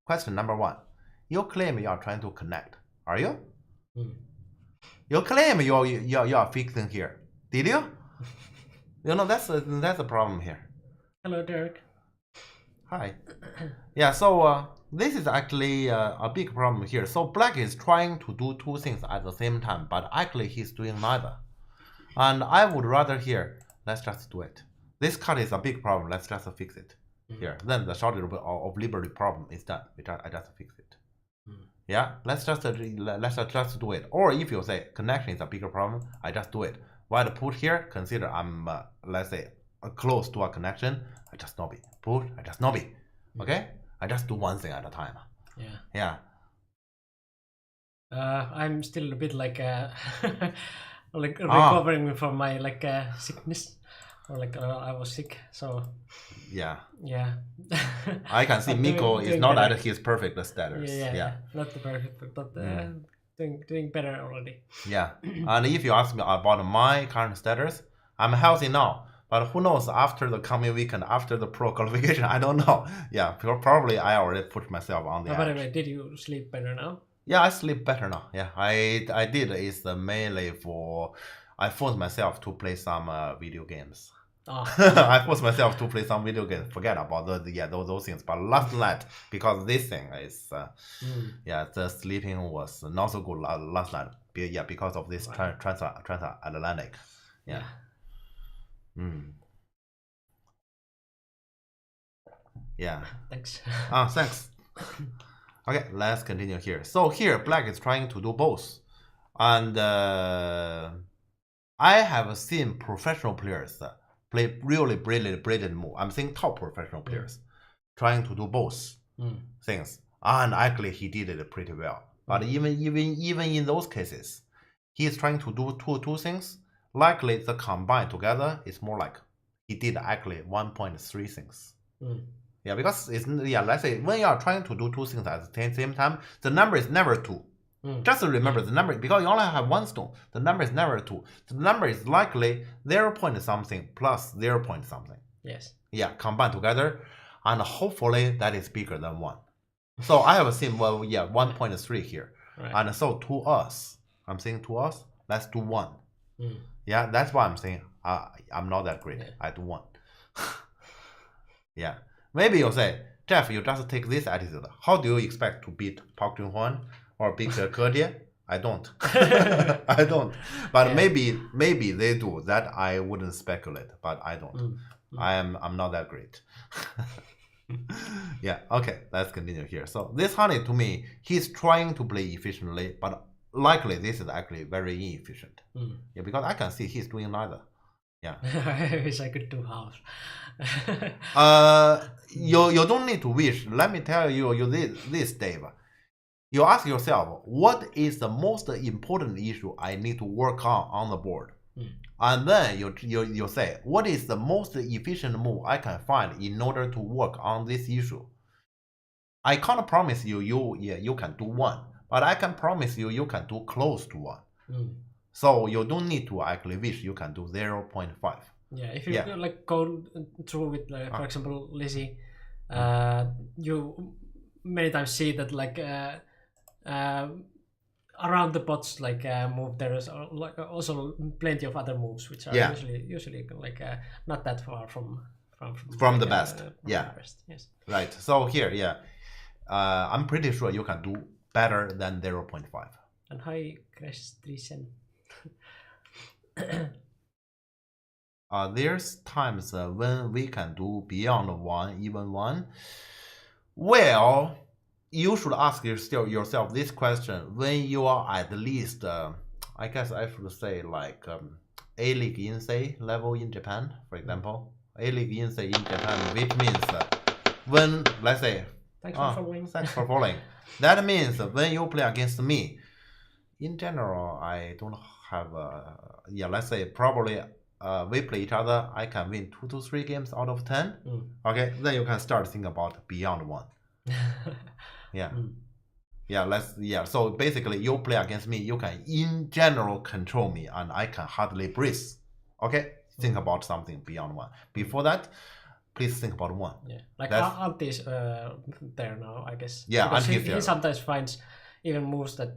Question number 1. You claim you are trying to connect. Are you? You claim you are fixing here. Did you? You know, that's the problem here. Hello, Derek. Hi. Yeah, so this is actually a big problem here. So black is trying to do two things at the same time, but actually he's doing neither. And I would rather here, let's just do it. This card is a big problem. Let's just fix it here. Then the shortage of liberty problem is done. I just fix it. Yeah, let's just do it. Or if you say connection is a bigger problem, I just do it. While put here, consider I'm let's say close to a connection. I just nobby. Put, I just nobby. Okay, I just do one thing at a time. Yeah. I'm still a bit like like recovering from my sickness. Or I was sick, so yeah. I can see Miko is not at his perfect status. Yeah. Not the perfect, but doing better already. Yeah, and if you ask me about my current status, I'm healthy now. But who knows after the coming weekend, after the pro qualification, I don't know. Yeah, probably I already put myself on the edge. By the way, did you sleep better now? Yeah, I sleep better now. Yeah, I did. It's mainly for I forced myself to play some video games. I forced myself to play some video games. Forget about those things. But last night, because this thing is, the sleeping was not so good last night. Yeah, because of this transatlantic. Yeah. Yeah. Thanks. Thanks. Okay, let's continue here. So here, black is trying to do both, and I have seen professional players play really brilliant move. I'm saying top professional players trying to do both things, and actually he did it pretty well. But even in those cases, he is trying to do two things. Likely the combined together is more like he did actually 1.3 things. Yeah, because it's let's say when you are trying to do two things at the same time, the number is never 2. Just remember the number, because you only have one stone, the number is never 2. The number is likely 0 point something plus 0 point something. Yes. Yeah, combined together, and hopefully that is bigger than 1. So I have seen 1.3 here. Right. And so to us, I'm saying to us, let's do 1. Yeah, that's why I'm saying I'm not that great. I do 1. Yeah. Maybe you'll say, Jeff, you just take this attitude. How do you expect to beat Park Jun-hwan or beat Ke? I don't. I don't. But maybe they do. That I wouldn't speculate, but I don't. I'm not that great. Yeah, okay, let's continue here. So this honey, to me, he's trying to play efficiently, but likely this is actually very inefficient. Yeah, because I can see he's doing neither. Yeah. I wish I could do half. You don't need to wish. Let me tell you this, Dave. You ask yourself, what is the most important issue I need to work on the board? And then you say, what is the most efficient move I can find in order to work on this issue? I can't promise you can do 1, but I can promise you can do close to 1. So you don't need to actually wish you can do 0.5. Yeah, if you go through with for example Lizzie, you many times see that around the bots like move, there is like also plenty of other moves which are usually like not that far from like, the best. The best. Yes. Right. So here, I'm pretty sure you can do better than 0.5. And high Christian. There's times when we can do beyond 1, even 1. Well, you should ask yourself this question when you are at least, I guess I should say like A-League Insei level in Japan, for example. A-League Insei in Japan, which means when, let's say, thanks for following. Thanks for following. That means when you play against me, in general, I don't have, let's say probably we play each other, I can win 2 to 3 games out of 10. Okay, then you can start thinking about beyond 1. So basically you play against me, you can in general control me and I can hardly breathe. Okay, think about something beyond 1. Before that, please think about 1. Like Anti's there now, I guess. Because he sometimes finds even moves that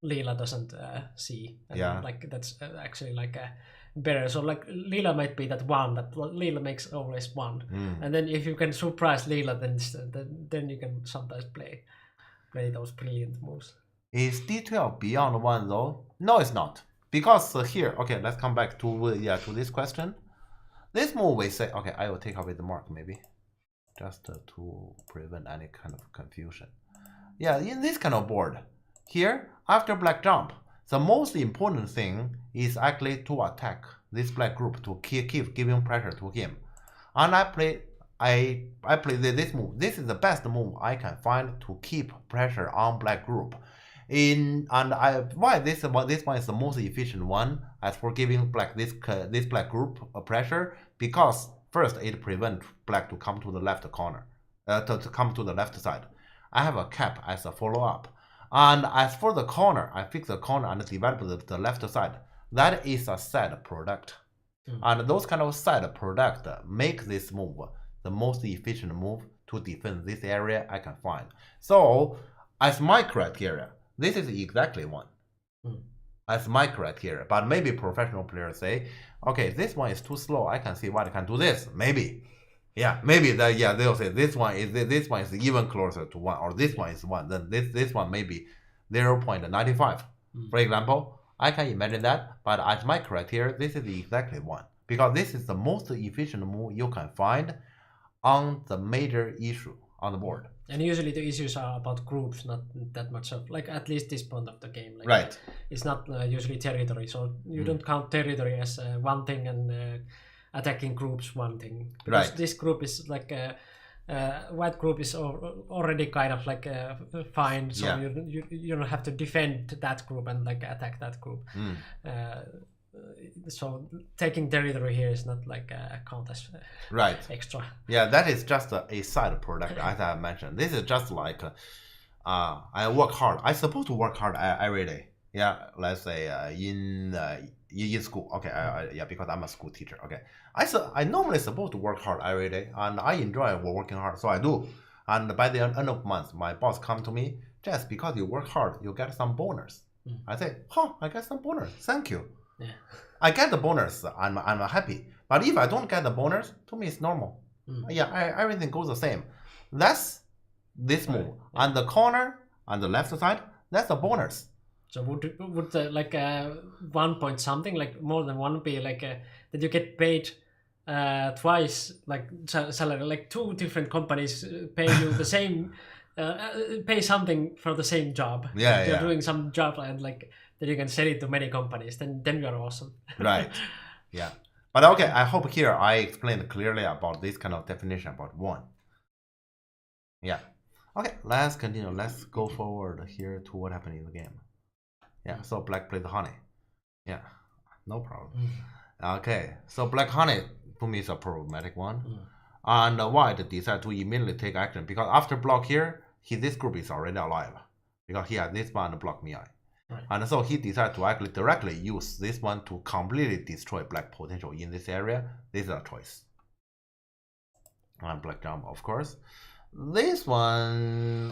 Leela doesn't see. And like that's actually like a better. So like Leela might be that 1 that Leela makes always 1, and then if you can surprise Leela, then you can sometimes play those brilliant moves. Is D12 beyond 1 though? No, it's not. Because here, okay, let's come back to this question. This move we say, okay, I will take away the mark maybe, just to prevent any kind of confusion. In this kind of board, here after black jump, the most important thing is actually to attack this black group to keep giving pressure to him. And I play this move. This is the best move I can find to keep pressure on black group. Why this one is the most efficient one as for giving black this black group a pressure, because first it prevents black to come to the left corner, to come to the left side. I have a cap as a follow up. And as for the corner, I fix the corner and develop the left side. That is a side product. And those kind of side product make this move the most efficient move to defend this area I can find. So as my criteria, this is exactly 1. As my criteria. But maybe professional players say, okay, this one is too slow. I can see why I can do this. Maybe. Maybe they'll say this one is even closer to 1, or this one is 1. Then this one maybe 0.95. For example, I can imagine that, but as my criteria, this is exactly 1, because this is the most efficient move you can find on the major issue on the board. And usually the issues are about groups, not that much of, like, at least this point of the game. Like, right. It's not usually territory, so you don't count territory as one thing and attacking groups one thing. Because this group is like white group is already kind of like fine, so you don't have to defend that group and like attack that group. So taking territory here is not like a count as extra. That is just a side product, as I mentioned. This is just like I work hard. I supposed to work hard every day. Let's say in school. Okay, because I'm a school teacher. Okay, I normally supposed to work hard every day, and I enjoy working hard, so I do. And by the end of month, my boss come to me, just because you work hard, you get some bonus. I say, I get some bonus. Thank you. I get the bonus, I'm happy. But if I don't get the bonus, to me it's normal. Everything goes the same. That's this move. And the corner on the left side, that's a bonus. So would like 1 point something, like more than 1, be like that you get paid twice, like salary, like 2 different companies pay you the same, pay something for the same job. You're doing some job and like that you can sell it to many companies, then you are awesome. Right. But okay, I hope here I explained clearly about this kind of definition about 1. Okay, let's continue. Let's go forward here to what happened in the game. So black played honey. No problem. Okay, so black honey to me is a problematic one. And white decided to immediately take action, because after block here, this group is already alive, because he has this one and block Miai. And so he decided to actually directly use this one to completely destroy black potential in this area. This is a choice. And black jump, of course. This one,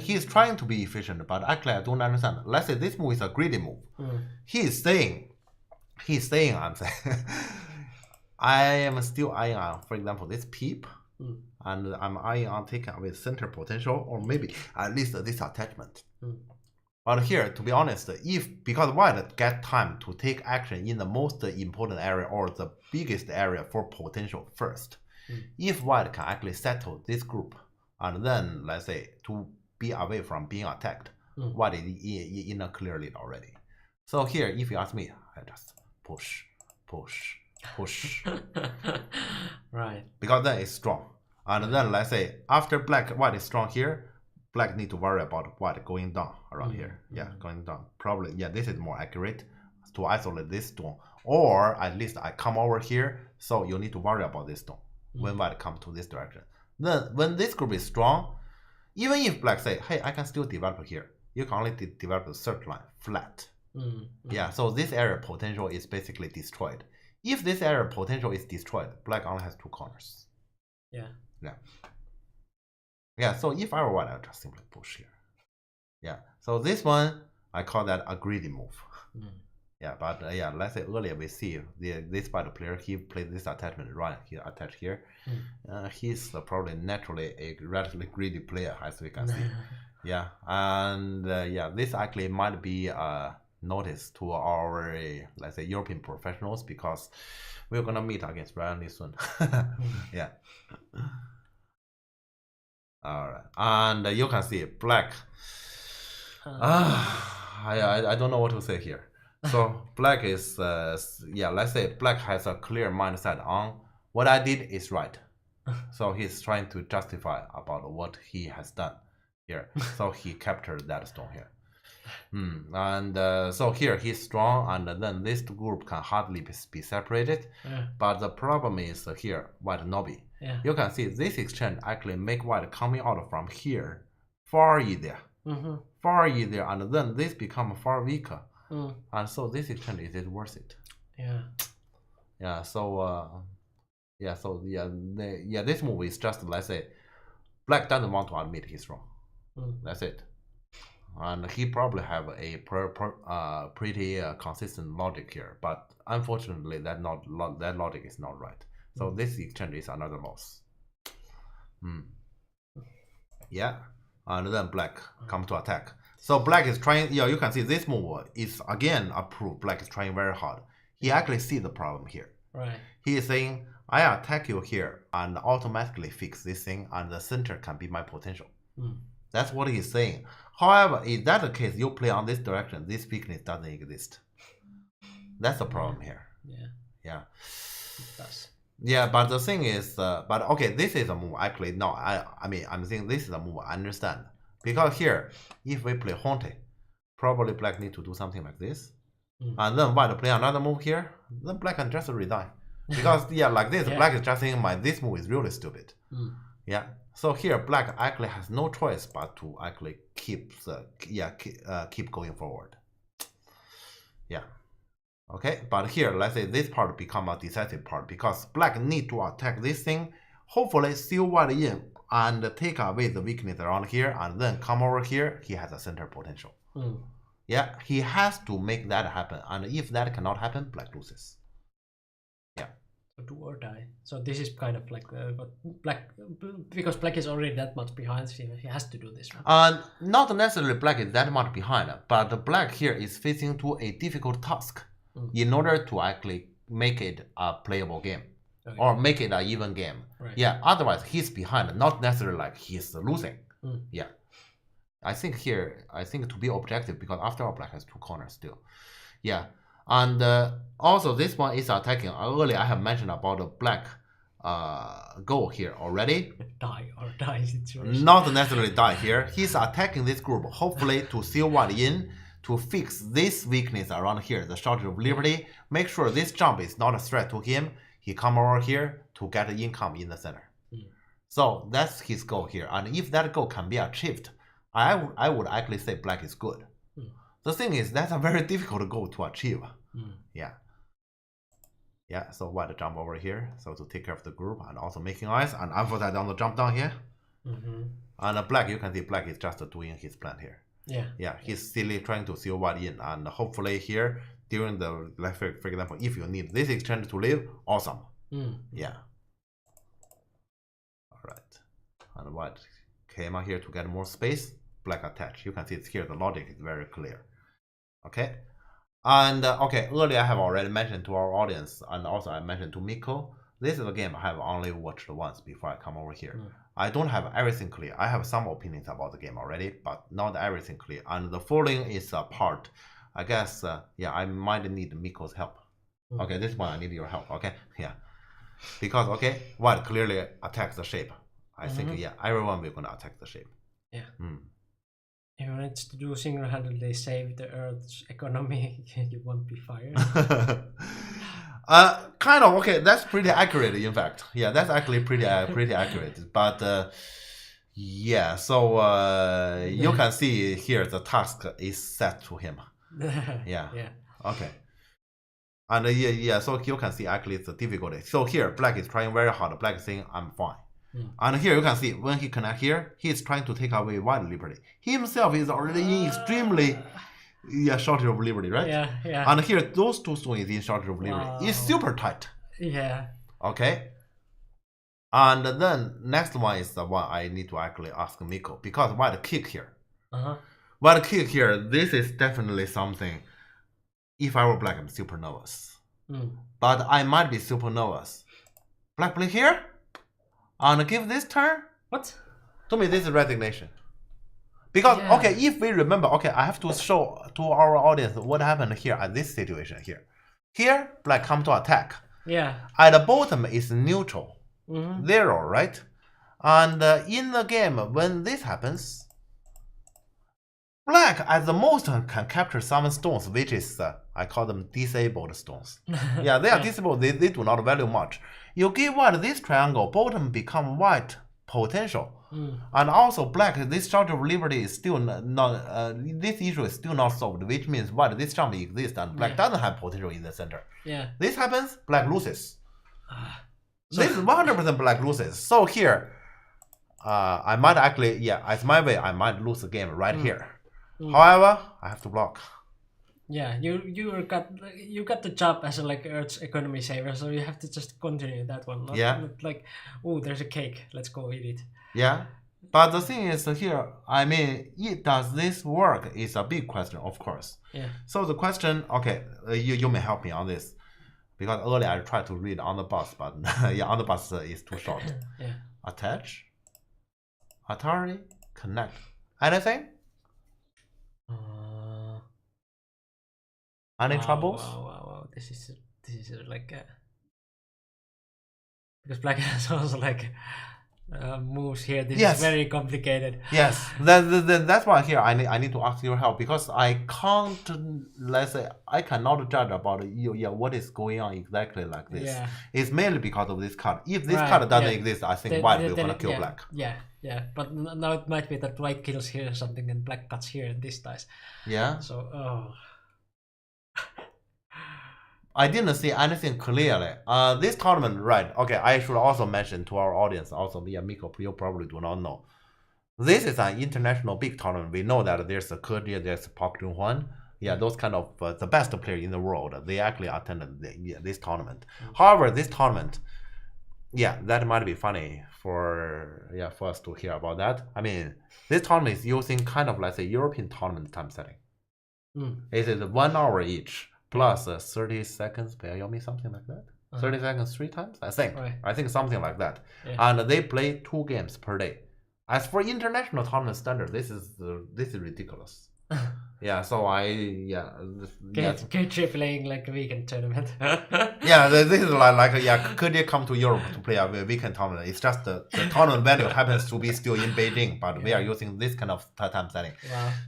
he's trying to be efficient, but actually I don't understand. Let's say this move is a greedy move. He's saying, I'm saying, I am still eyeing on, for example, this peep, and I'm eyeing on taking away center potential, or maybe at least this attachment. But here, to be honest, because white get time to take action in the most important area or the biggest area for potential first, if white can actually settle this group and then, let's say, to be away from being attacked, white is in a clear lead already. So here, if you ask me, I just push. Right. Because then it's strong. And then let's say after white is strong here, black need to worry about white going down around here. Yeah, going down. Probably, yeah, this is more accurate to isolate this stone. Or at least I come over here, so you need to worry about this stone when white comes to this direction. Then when this group is strong, even if black say, hey, I can still develop here, you can only develop the search line flat. Yeah, so this area potential is basically destroyed. If this area potential is destroyed, black only has 2 corners. Yeah, so if I were white, I'll just simply push here. Yeah, so this one, I call that a greedy move. Yeah, but yeah, let's say earlier we see this white player, he played this attachment right, he attached here. He's probably naturally a relatively greedy player, as we can see. Yeah, and yeah, this actually might be notice to our, let's say, European professionals, because we're gonna meet against Ryan soon. Yeah. All right, and you can see black. I don't know what to say here. So black is yeah, let's say black has a clear mindset on what I did is right. So he's trying to justify about what he has done here. So he captured that stone here. And so here he's strong, and then this group can hardly be separated. But the problem is here, white Nobi. You can see this exchange actually make white coming out from here far easier. Far easier, and then this become far weaker. And so this exchange, is it worth it? Yeah, so this move is just, let's say, black doesn't want to admit he's wrong. That's it. And he probably have a pretty consistent logic here, but unfortunately that logic is not right. So this exchange is another loss. Yeah, and then black come to attack. So black is trying, yeah, you can see this move is again a proof black is trying very hard. He actually see the problem here. Right. He is saying, I attack you here and automatically fix this thing, and the center can be my potential. That's what he's saying. However, in that case, you play on this direction, this weakness doesn't exist. That's the problem here. Yeah. It does. Yeah, but the thing is, but okay, this is a move actually. No, I mean, I'm saying this is a move I understand. Because here, if we play Honte, probably black need to do something like this. And then white play another move here, then black can just resign. Because, yeah, like this, black is just saying, this move is really stupid. Yeah. So here, black actually has no choice but to actually keep going forward. Yeah. Okay, but here, let's say this part become a decisive part, because black need to attack this thing, hopefully seal white in and take away the weakness around here, and then come over here, he has a center potential. Yeah, he has to make that happen, and if that cannot happen, black loses. Yeah. So do or die. So this is kind of like black, because black is already that much behind, he has to do this. Right? Not necessarily black is that much behind, but the black here is facing to a difficult task in order to actually make it a playable game. Or make it an even game. Right. Yeah, otherwise he's behind, not necessarily like he's losing. Yeah. I think to be objective, because after all black has 2 corners still. Yeah. And also this one is attacking. Earlier I have mentioned about the black goal here already. Die or die situation. Not necessarily die here. He's attacking this group, hopefully to seal white in, to fix this weakness around here, the shortage of liberty, make sure this jump is not a threat to him. He come over here to get the income in the center. So that's his goal here. And if that goal can be achieved, I would actually say black is good. The thing is, that's a very difficult goal to achieve. Yeah. Yeah, so white jump over here, so to take care of the group and also making eyes, and emphasize on the jump down here. And black, you can see black is just doing his plan here. Yeah, he's still trying to seal white in, and hopefully here during the, like for example, if you need this exchange to live, awesome. Yeah. All right, and white came out here to get more space. Black attach. You can see it's here. The logic is very clear. Okay, and okay, earlier I have already mentioned to our audience, and also I mentioned to Miko. This is a game I have only watched once before I come over here. I don't have everything clear. I have some opinions about the game already, but not everything clear. And the following is a part. I guess, yeah, I might need Miko's help. Okay, this one I need your help. Okay, yeah. Because, okay, white clearly attacks the shape. I think, yeah, everyone will gonna attack the shape. Yeah. If you manage to do single-handedly save the Earth's economy, you won't be fired. Kind of, okay, that's pretty accurate, in fact. Yeah, that's actually pretty accurate. But, yeah, so you can see here the task is set to him. Yeah. Okay. And yeah, so you can see actually it's a difficulty. So here, black is trying very hard. Black is saying, I'm fine. And here you can see when he connect here, he is trying to take away white liberty. He himself is already in extremely shortage of liberty, right? Yeah. And here, those two stones is in shortage of liberty. It's super tight. Yeah. Okay. And then next one is the one I need to actually ask Miko, because white kick here. White kick here, this is definitely something. If I were black, I'm super nervous. But I might be super nervous. Black play here, and give this turn. What? To me, this is resignation. Because, okay, if we remember, okay, I have to show to our audience what happened here at this situation here. Here, black come to attack. Yeah. At the bottom is neutral. 0, right? And in the game, when this happens, black at the most can capture some stones, which is, I call them disabled stones. Yeah, they are disabled, they do not value much. You give white this triangle, bottom become white potential. And also black, this shortage of liberty is still not, this issue is still not solved, which means white, this jump exists and black doesn't have potential in the center. This happens, black loses. This is 100% black loses. So here, I might actually, as my way, I might lose the game right here. However, I have to block. Yeah, you got the job as a Earth's economy saver, so you have to just continue that one. Not like, oh, there's a cake, let's go eat it. Yeah, but the thing is here, I mean, does this work is a big question, of course. So the question, okay, you may help me on this, because earlier I tried to read on the bus, but on the bus is too short. Attach, Atari, connect, anything? Any troubles? Wow. This is like because black has also moves here. This is very complicated. Yes, that's why here I need to ask your help, because I can't, let's say, I cannot judge about what is going on exactly like this. It's mainly because of this card. If this card doesn't exist, I think white will gonna kill black. Yeah, but now it might be that white kills here or something and black cuts here and this dies. So I didn't see anything clearly. This tournament, right? Okay, I should also mention to our audience, also Miko, you probably do not know. This is an international big tournament. We know that there's a Kerdia, there's Park Jung-hwan. Yeah, those kind of the best player in the world. They actually attended this tournament. However, this tournament, that might be funny for us to hear about that. I mean, this tournament is using kind of like a European tournament time setting. It is 1 hour each. Plus 30 seconds per Yomi, something like that. 30 seconds 3 times, I think. I think something like that. And they play 2 games per day. As for international tournament standard, this is ridiculous. So K3 playing like a weekend tournament. This is could you come to Europe to play a weekend tournament? It's just the tournament venue happens to be still in Beijing, but we are using this kind of time setting.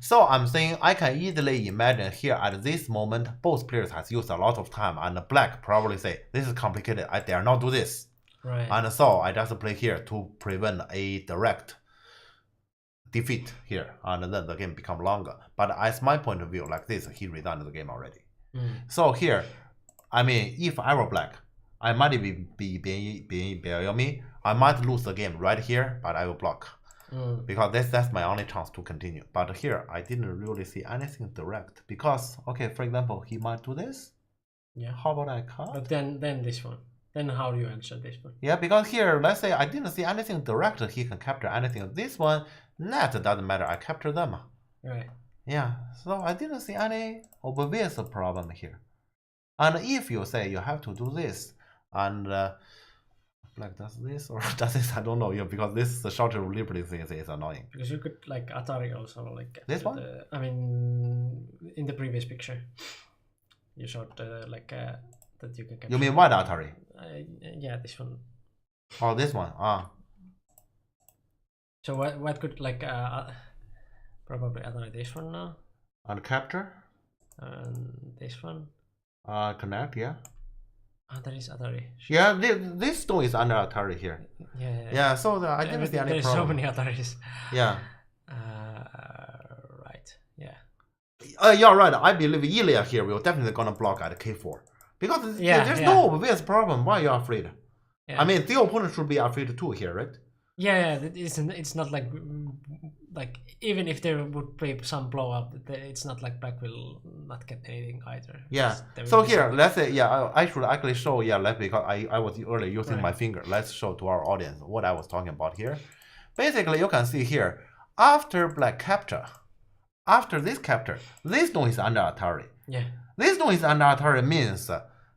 So I'm saying I can easily imagine here at this moment, both players has used a lot of time, and black probably say, this is complicated, I dare not do this. And so I just play here to prevent a direct defeat here, and then the game become longer. But as my point of view, like this, he redone the game already. So here, I mean, if I were black, I might be Yomi. I might lose the game right here, but I will block. because that's my only chance to continue. But here I didn't really see anything direct because okay, for example, he might do this. Yeah. How about I cut? But then this one. Then how do you answer this one? Yeah, because here, let's say I didn't see anything direct. He can capture anything. This one, net doesn't matter. I capture them. Right. Yeah, so I didn't see any obvious problem here. And if you say you have to do this, and black does this or does this, I don't know. Yeah, because this shorter liberty thing is annoying. Because you could like Atari also like this one. I mean, in the previous picture, you showed like that you can capture. You mean white Atari? Yeah, this one. Oh, this one. So what could like probably Atari this one now. And capture. And this one. Connect, yeah. That is Atari. Yeah, this stone is under Atari here. Yeah. So I didn't see any problem. There's so many Ataris. Yeah. Right. Yeah. You're right. I believe Ilya here will definitely gonna block at K4 because there's no obvious problem. Why are you afraid? Yeah. I mean, the opponent should be afraid too here, right? Yeah. It's not like even if there would be some blowout, it's not like black will not get anything either. Yeah. So here, let's say, I should actually show, because I was earlier using my finger. Let's show to our audience what I was talking about here. Basically, you can see here, after black capture, after this capture, this stone is under Atari. Yeah. This stone is under Atari means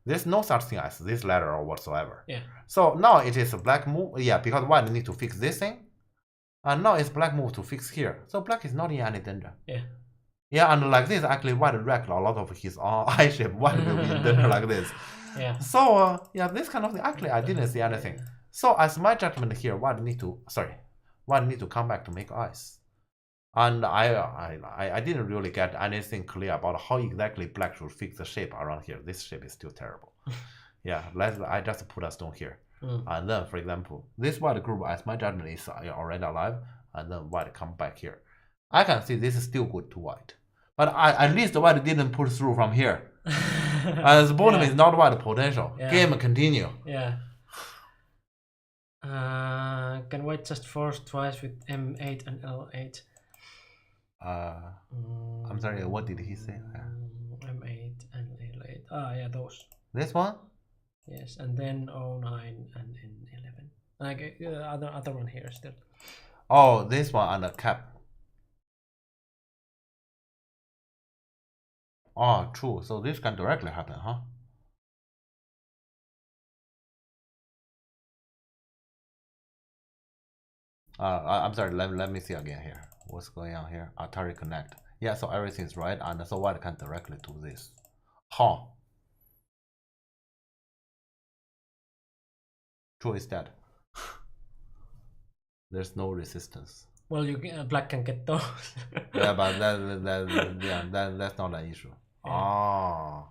there's no such thing as this ladder or whatsoever. Yeah. So now it is a black move. Yeah, because white need to fix this thing. And now it's black move to fix here. So black is not in any danger. Yeah. Yeah, and like this, actually white wrecked a lot of his eye shape. White will be in danger like this. Yeah. So this kind of thing, actually I didn't see anything. So as my judgment here, white need to come back to make eyes. And I didn't really get anything clear about how exactly black should fix the shape around here. This shape is still terrible. Yeah, I just put a stone here. And then, for example, this white group, as my judgment is already alive, and then white come back here. I can see this is still good to white. But at least white didn't push through from here. And the bottom is not white potential. Yeah. Game continue. Yeah. Can white just force twice with M8 and L8? I'm sorry, what did he say? M8 and L8. Yeah, those. This one? Yes, and then 09 and N11. Like other one here still. Oh, this one and the cap. Oh, true. So this can directly happen, huh? I'm sorry. Let me see again here. What's going on here? Atari Connect. Yeah, so everything's right, and so white can directly do this. How? True is that there's no resistance. Well, black can get those. Yeah, but that's not an issue. Yeah.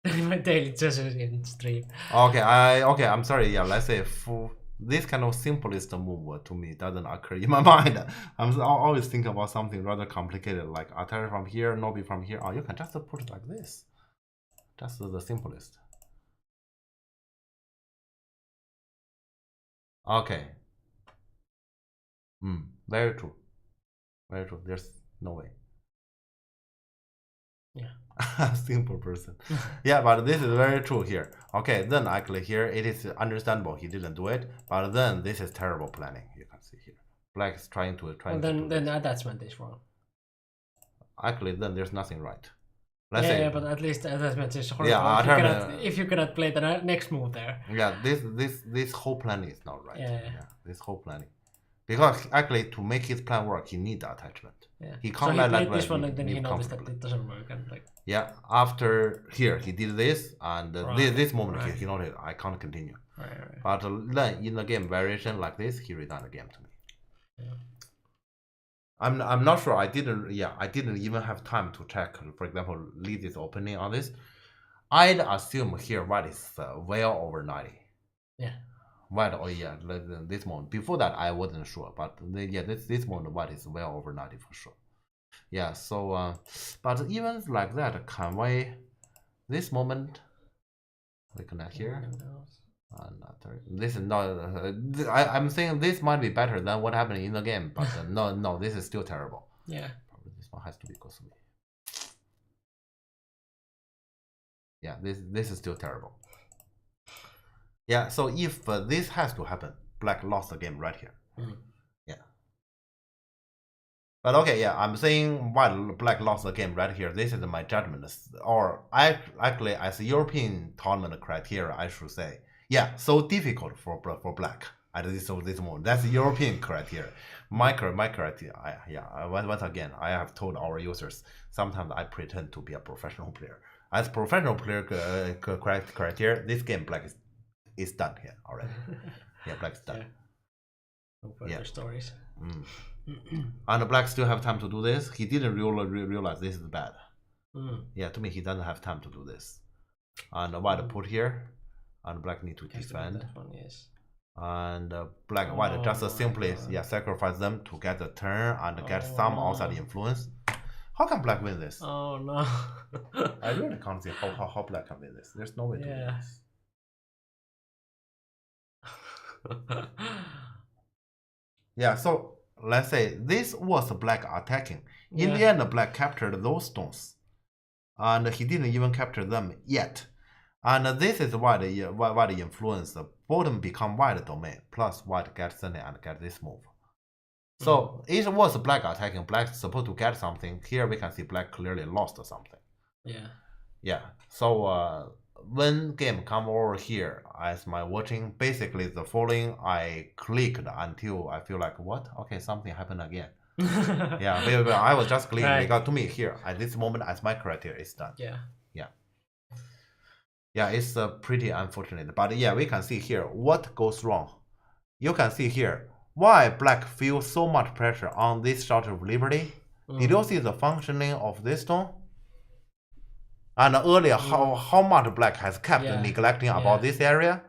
My daily treasure in stream. Okay, I'm sorry. Yeah, let's say this kind of simplest move to me doesn't occur in my mind. I'm always thinking about something rather complicated, like Atari from here, Nobi from here. Oh, you can just put it like this. That's the simplest. Okay. Very true. Very true. There's no way. Yeah. Simple person. Yeah, but this is very true here. Okay, then actually here it is understandable he didn't do it, but then this is terrible planning. You can see here. Black is trying to then the attachment is wrong. Actually, then there's nothing right. Yeah, but at least the attachment is horrible. Yeah, if you cannot play the next move there. Yeah, this whole planning is not right. Yeah, this whole planning. Because actually, to make his plan work, he needs the attachment. Yeah. He can't let that this one, and then he noticed that it doesn't work. And like. Yeah, after here, he did this, and this moment he noticed I can't continue. Right. But then in the game variation like this, he returned the game to me. Yeah. I'm not sure. I didn't even have time to check. For example, Lizzie's opinion on this. I'd assume here white is well over 90. Yeah. White, this moment. Before that, I wasn't sure, but this moment white is well over 90 for sure. Yeah. So, but even like that, can we? This moment, we connect here. This is not. I'm saying this might be better than what happened in the game, but no, this is still terrible. Yeah. Probably this one has to be Gosumi. Yeah, this is still terrible. Yeah, so if this has to happen, black lost the game right here. Yeah. But okay, yeah, I'm saying white black lost the game right here. This is my judgment, or actually as a European tournament criteria, I should say. Yeah, so difficult for black at this moment. That's European criteria. My criteria. Once again, I have told our users sometimes I pretend to be a professional player. As professional player criteria, this game black is done here already. Yeah, black is done. Yeah. No further stories. And black still have time to do this. He didn't realize this is bad. Yeah, to me he doesn't have time to do this. And white put here, and black need to defend. One, yes. And white just simply sacrifice them to get the turn and get some outside influence. How can black win this? Oh no! I really can't see how black can win this. There's no way to win this. Yeah, so let's say this was black attacking. In the end, black captured those stones, and he didn't even capture them yet. And this is why the influence the bottom become white domain, plus white get something and get this move. So it was black attacking. Black supposed to get something. Here we can see black clearly lost something. Yeah. Yeah. So when game come over here as my watching, basically the following I clicked until I feel like what? Okay, something happened again. Yeah, but I was just clicking because to me here at this moment as my criteria is done. Yeah. Yeah. Yeah, it's pretty unfortunate. But yeah, we can see here what goes wrong. You can see here why black feels so much pressure on this Statue of Liberty. Did you see the functioning of this stone? And earlier, how much black has kept neglecting about this area?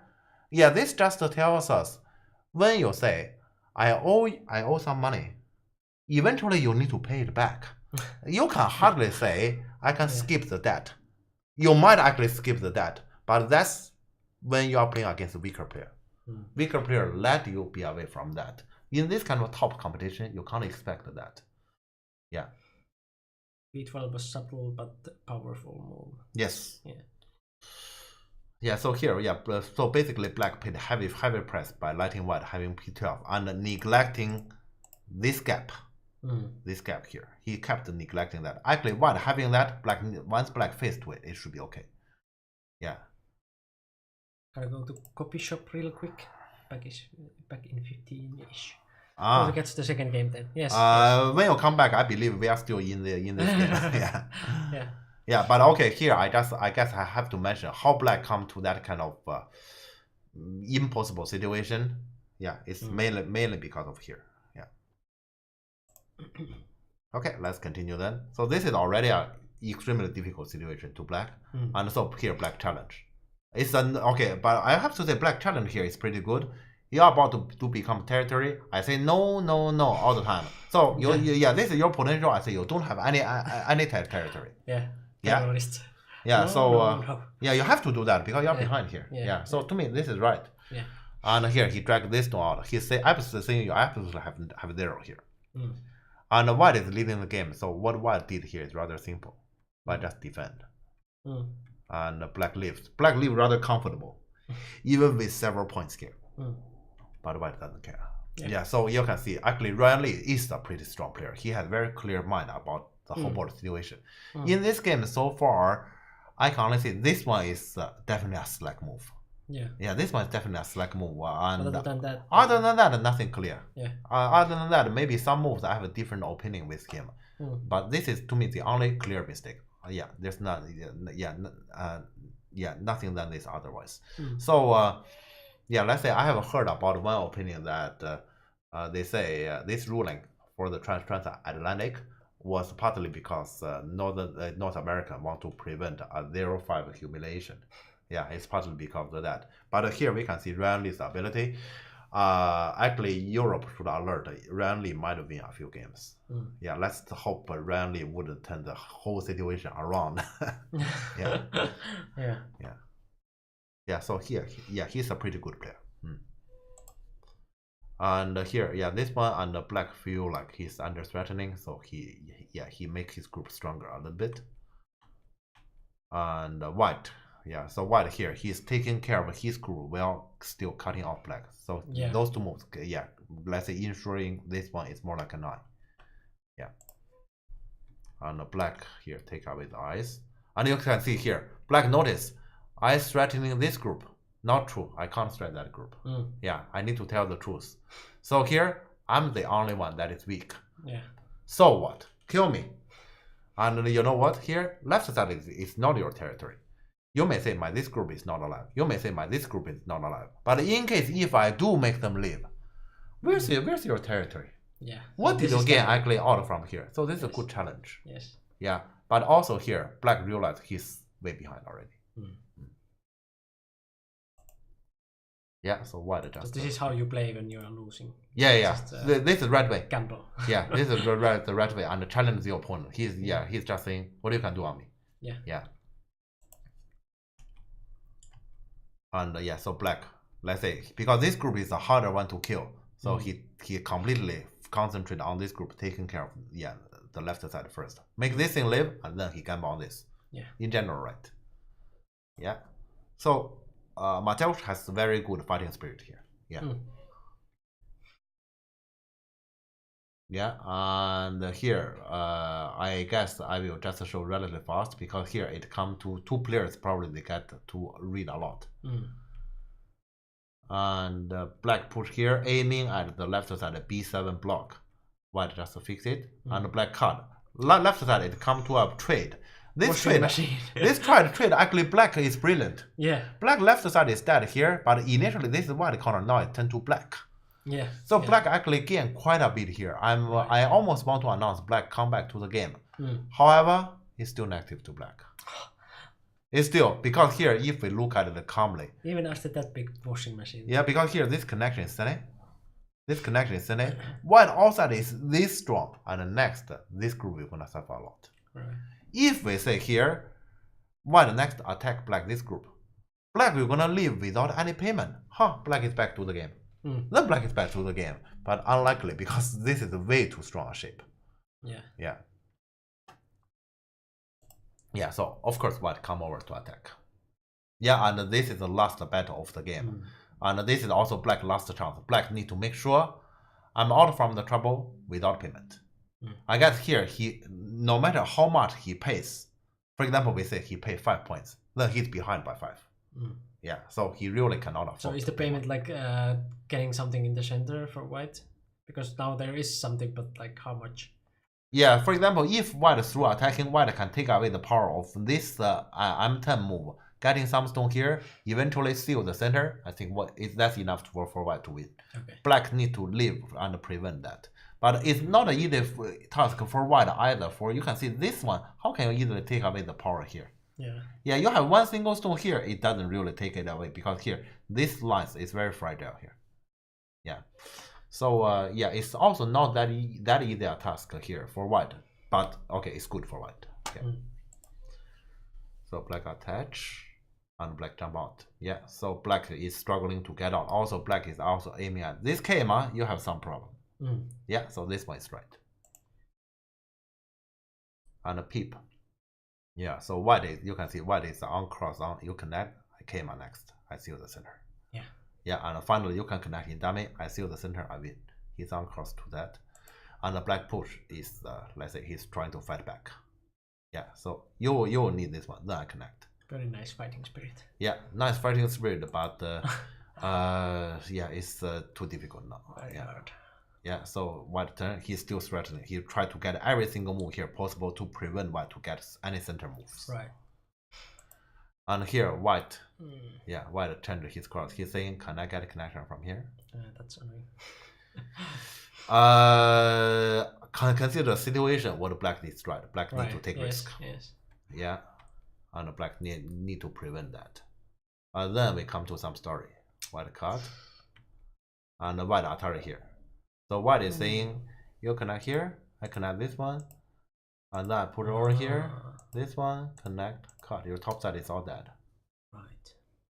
Yeah, this just tells us when you say I owe some money, eventually you need to pay it back. You can hardly say I can skip the debt. You might actually skip the debt, but that's when you are playing against a weaker player. Weaker player let you be away from that. In this kind of top competition, you can't expect that. Yeah. B12 was subtle but powerful move. Yes. Yeah. Yeah. So here, so basically, black paid heavy price by letting white having P12 and neglecting this gap. This gap here, he kept neglecting that. Actually, white having that, black once black faced with it should be okay. Yeah. Gotta go to copy shop real quick. Back in 15-ish. Ah. We'll get to the second game then. Yes. When you come back, I believe we are still in this game. Yeah. Yeah. Yeah, but okay, here I guess I have to mention how black come to that kind of impossible situation. Yeah, it's mainly because of here. Yeah. Okay, let's continue then. So this is already an extremely difficult situation to black, and so here black challenge. It's an okay, but I have to say black challenge here is pretty good. You are about to become territory. I say no all the time. So this is your potential. I say you don't have any territory. Yeah. Yeah. Yeah. No. Yeah, you have to do that because you're behind here. Yeah. So to me, this is right. Yeah. And here he dragged this one out. He say absolutely saying you absolutely have zero here. And white is leading the game. So what white did here is rather simple. White just defend. And black leaves. Black leaves rather comfortable, even with several points here. But white doesn't care. Yeah, so you can see actually Ryan Lee is a pretty strong player. He has very clear mind about the whole board situation. In this game so far, I can only say this one is definitely a slack move. Yeah, this one is definitely a slack move. And other than that, nothing clear. Other than that, maybe some moves I have a different opinion with him. But this is to me the only clear mistake. There's not. Nothing than this otherwise. So. Let's say I have heard about one opinion that they say this ruling for the transatlantic was partly because North America want to prevent a 0-5 accumulation. Yeah, it's partly because of that. But here we can see Ryan Lee's ability. Actually, Europe should alert. Ryan Lee might win a few games. Yeah, let's hope Ryan Lee wouldn't turn the whole situation around. Yeah. Yeah, so here, yeah, he's a pretty good player. And here, yeah, this one and the black feel like he's under threatening, so he makes his group stronger a little bit. And white, yeah, so white here, he's taking care of his group while still cutting off black. So those two moves, yeah, let's say ensuring this one is more like a 9. Yeah. And the black here take away the eyes. And you can see here, black notice, eyes threatening this group. Not true, I can't threaten that group. Yeah, I need to tell the truth. So here, I'm the only one that is weak. Yeah. So what? Kill me. And you know what? Here, left side is not your territory. You may say this group is not alive. You may say this group is not alive. But in case if I do make them live, where's your territory? Yeah. What did you get actually out from here? So this is a good challenge. Yes. Yeah. But also here, black realized he's way behind already. Yeah, so white just... So this is how you play when you are losing. Yeah. This is red way. Gamble. Yeah, this is the red way, and challenge the opponent. He's just saying, what you can do on me. Yeah. And yeah, so black, let's say, because this group is a harder one to kill, so he completely concentrate on this group, taking care of the left side first. Make this thing live, and then he gamble on this. Yeah. In general, right? Yeah. So Mateusz has very good fighting spirit here. Yeah. Yeah, and here I guess I will just show relatively fast because here it comes to 2 players, probably they get to read a lot. And black push here, aiming at the left side B7 block. White just fix it, and black cut. Left side it come to a trade. This trade actually black is brilliant. Yeah. Black left side is dead here, but initially this is white corner, now it turned to black. Yeah. So black actually gained quite a bit here. I almost want to announce black come back to the game. However, it's still negative to black. It's still, because here if we look at it calmly. Even after that big washing machine. Yeah, because here this connection is thinning. This connection is thinning. White outside is this strong, and next this group is gonna suffer a lot. Right. If we say here, white next attack black this group, black will gonna leave without any payment. Black is back to the game. Then black is back to the game, but unlikely because this is way too strong a shape. Yeah, so of course white come over to attack. Yeah, and this is the last battle of the game. And this is also black last chance. Black need to make sure I'm out from the trouble without payment. I guess here no matter how much he pays, for example, we say he paid 5 points, then he's behind by 5. Yeah, so he really cannot afford. So is the payment like getting something in the center for white? Because now there is something, but like how much? Yeah, for example, if white through attacking, white can take away the power of this M10 move, getting some stone here, eventually seal the center. I think that's enough for white to win. Okay. Black need to live and prevent that. But it's not an easy task for white either. For you can see this one, how can you easily take away the power here? Yeah, you have one single stone here, it doesn't really take it away because here, this line is very fragile here. Yeah. So yeah, it's also not that easy a task here for white, but okay, it's good for white. Okay. So black attach and black jump out. Yeah, so black is struggling to get out. Also, black is also aiming at this KMA, you have some problem. Yeah, so this one is right. And a peep. Yeah, so white is, you can see white is on cross on, you connect, I came on next, I seal the center. Yeah, and finally you can connect in dummy, I seal the center, I win. He's on cross to that. And the black push is, let's say he's trying to fight back. Yeah, so you will need this one, then I connect. Very nice fighting spirit. Yeah, nice fighting spirit, but yeah, it's too difficult now. Very hard. Yeah, so white turn, he's still threatening. He tried to get every single move here possible to prevent white to get any center moves. Right. And here, white, yeah, white turned his cross. He's saying, can I get a connection from here? That's annoying. Consider the situation what black needs, right? Black need to take risk. Yes. Yeah, and black need to prevent that. And then we come to some story. White cut, and white Atari here. So white is saying, you connect here, I connect this one, and then I put it over here, this one, connect, cut. Your top side is all dead. Right.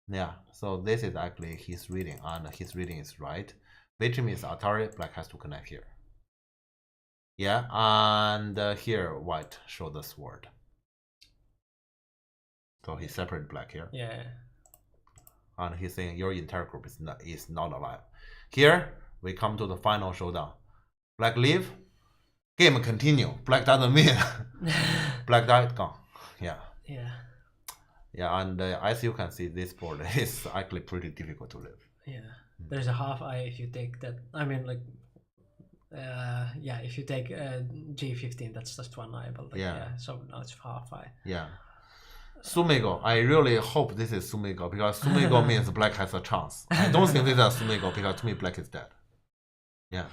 Yeah, so this is actually his reading, and his reading is right, which means Atari black has to connect here. Yeah, and here white show the sword. So he separated black here. Yeah. And he's saying your entire group is not alive. Here we come to the final showdown. Black leave, game continue. Black doesn't win. Black died, gone. Yeah. Yeah. Yeah, and as you can see, this board is actually pretty difficult to live. Yeah, there's a half eye if you take that. I mean, like, yeah, if you take G15, that's just one eye, but like, yeah, so now it's half eye. Yeah. Sumego, I really hope this is Sumego because Sumego means black has a chance. I don't think this is Sumego because to me black is dead. Yeah.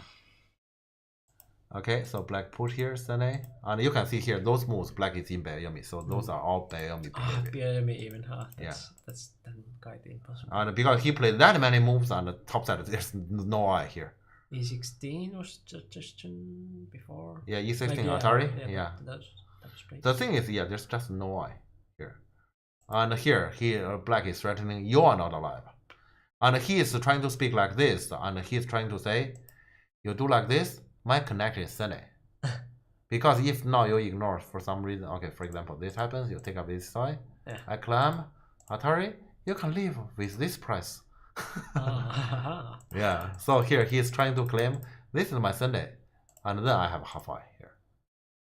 Okay, so black put here, Sene. And you can see here, those moves, black is in Bayomi. So those are all Bayomi behavior. Bayomi even, huh? That's then quite impossible. And because he played that many moves on the top side, there's no eye here. E16 was just before? Yeah, E16 like, Atari? Yeah. That was the thing is, yeah, there's just no eye here. And here, black is threatening, you are not alive. And he is trying to speak like this, and he is trying to say, you do like this, my connection is Sene. Because if now you ignore for some reason, okay, for example, this happens, you take up this side, I climb, Atari, you can live with this price. Yeah, so here he is trying to claim, this is my Sene, and then I have half eye here.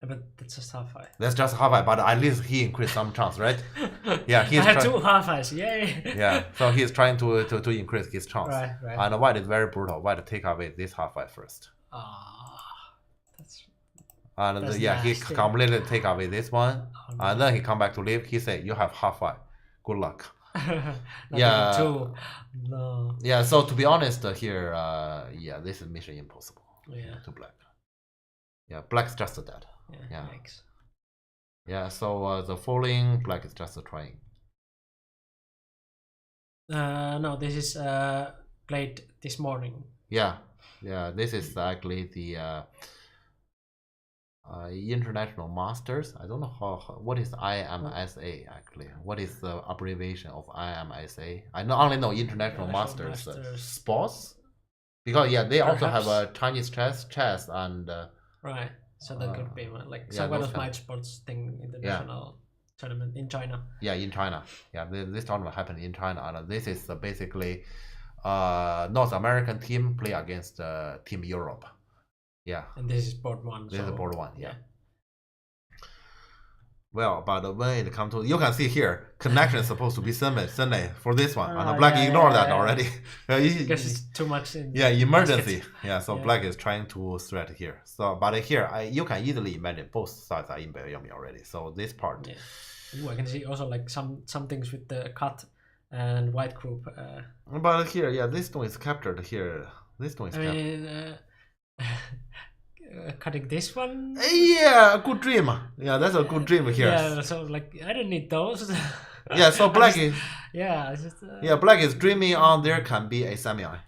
But that's just half eye. That's just half eye, but at least he increased some chance, right? Yeah, I have two half eyes, yay! Yeah, so he's trying to increase his chance. Right. And white is very brutal. White take away this half eye first. That's he completely take away this one, and then he come back to live. He say, "You have half eye. Good luck." Yeah. Two. No. Yeah. So to be honest, here, this is mission impossible. Yeah. To black. Yeah, black's just dead. Yeah. Thanks. Yeah. So the falling black is just trying. No, this is played this morning. Yeah. This is actually the International Masters. I don't know what is IMSA actually. What is the abbreviation of IMSA? I only know International Masters sports, because they also have a Chinese chess and. Right. So that could be like some kind of night sports thing, international tournament in China. Yeah, in China. Yeah, this tournament happened in China, and this is basically North American team play against Team Europe. Yeah. And this is board one. This is board one, yeah. Well, but when it comes to, you can see here, connection is supposed to be Sene for this one, and black ignore that already. Because it's too much. Emergency. Yeah, so black is trying to threat here. So, but here, you can easily imagine both sides are in Bayomi already. So this part. Yeah. Ooh, I can see also like some things with the cut and white group. But here, this stone is captured here. This stone is captured. Cutting this one. Yeah, good dream. Yeah, that's a good dream here. Yeah, so like I don't need those. Yeah, so black is. Yeah, black is dreaming on there can be a semi-eye.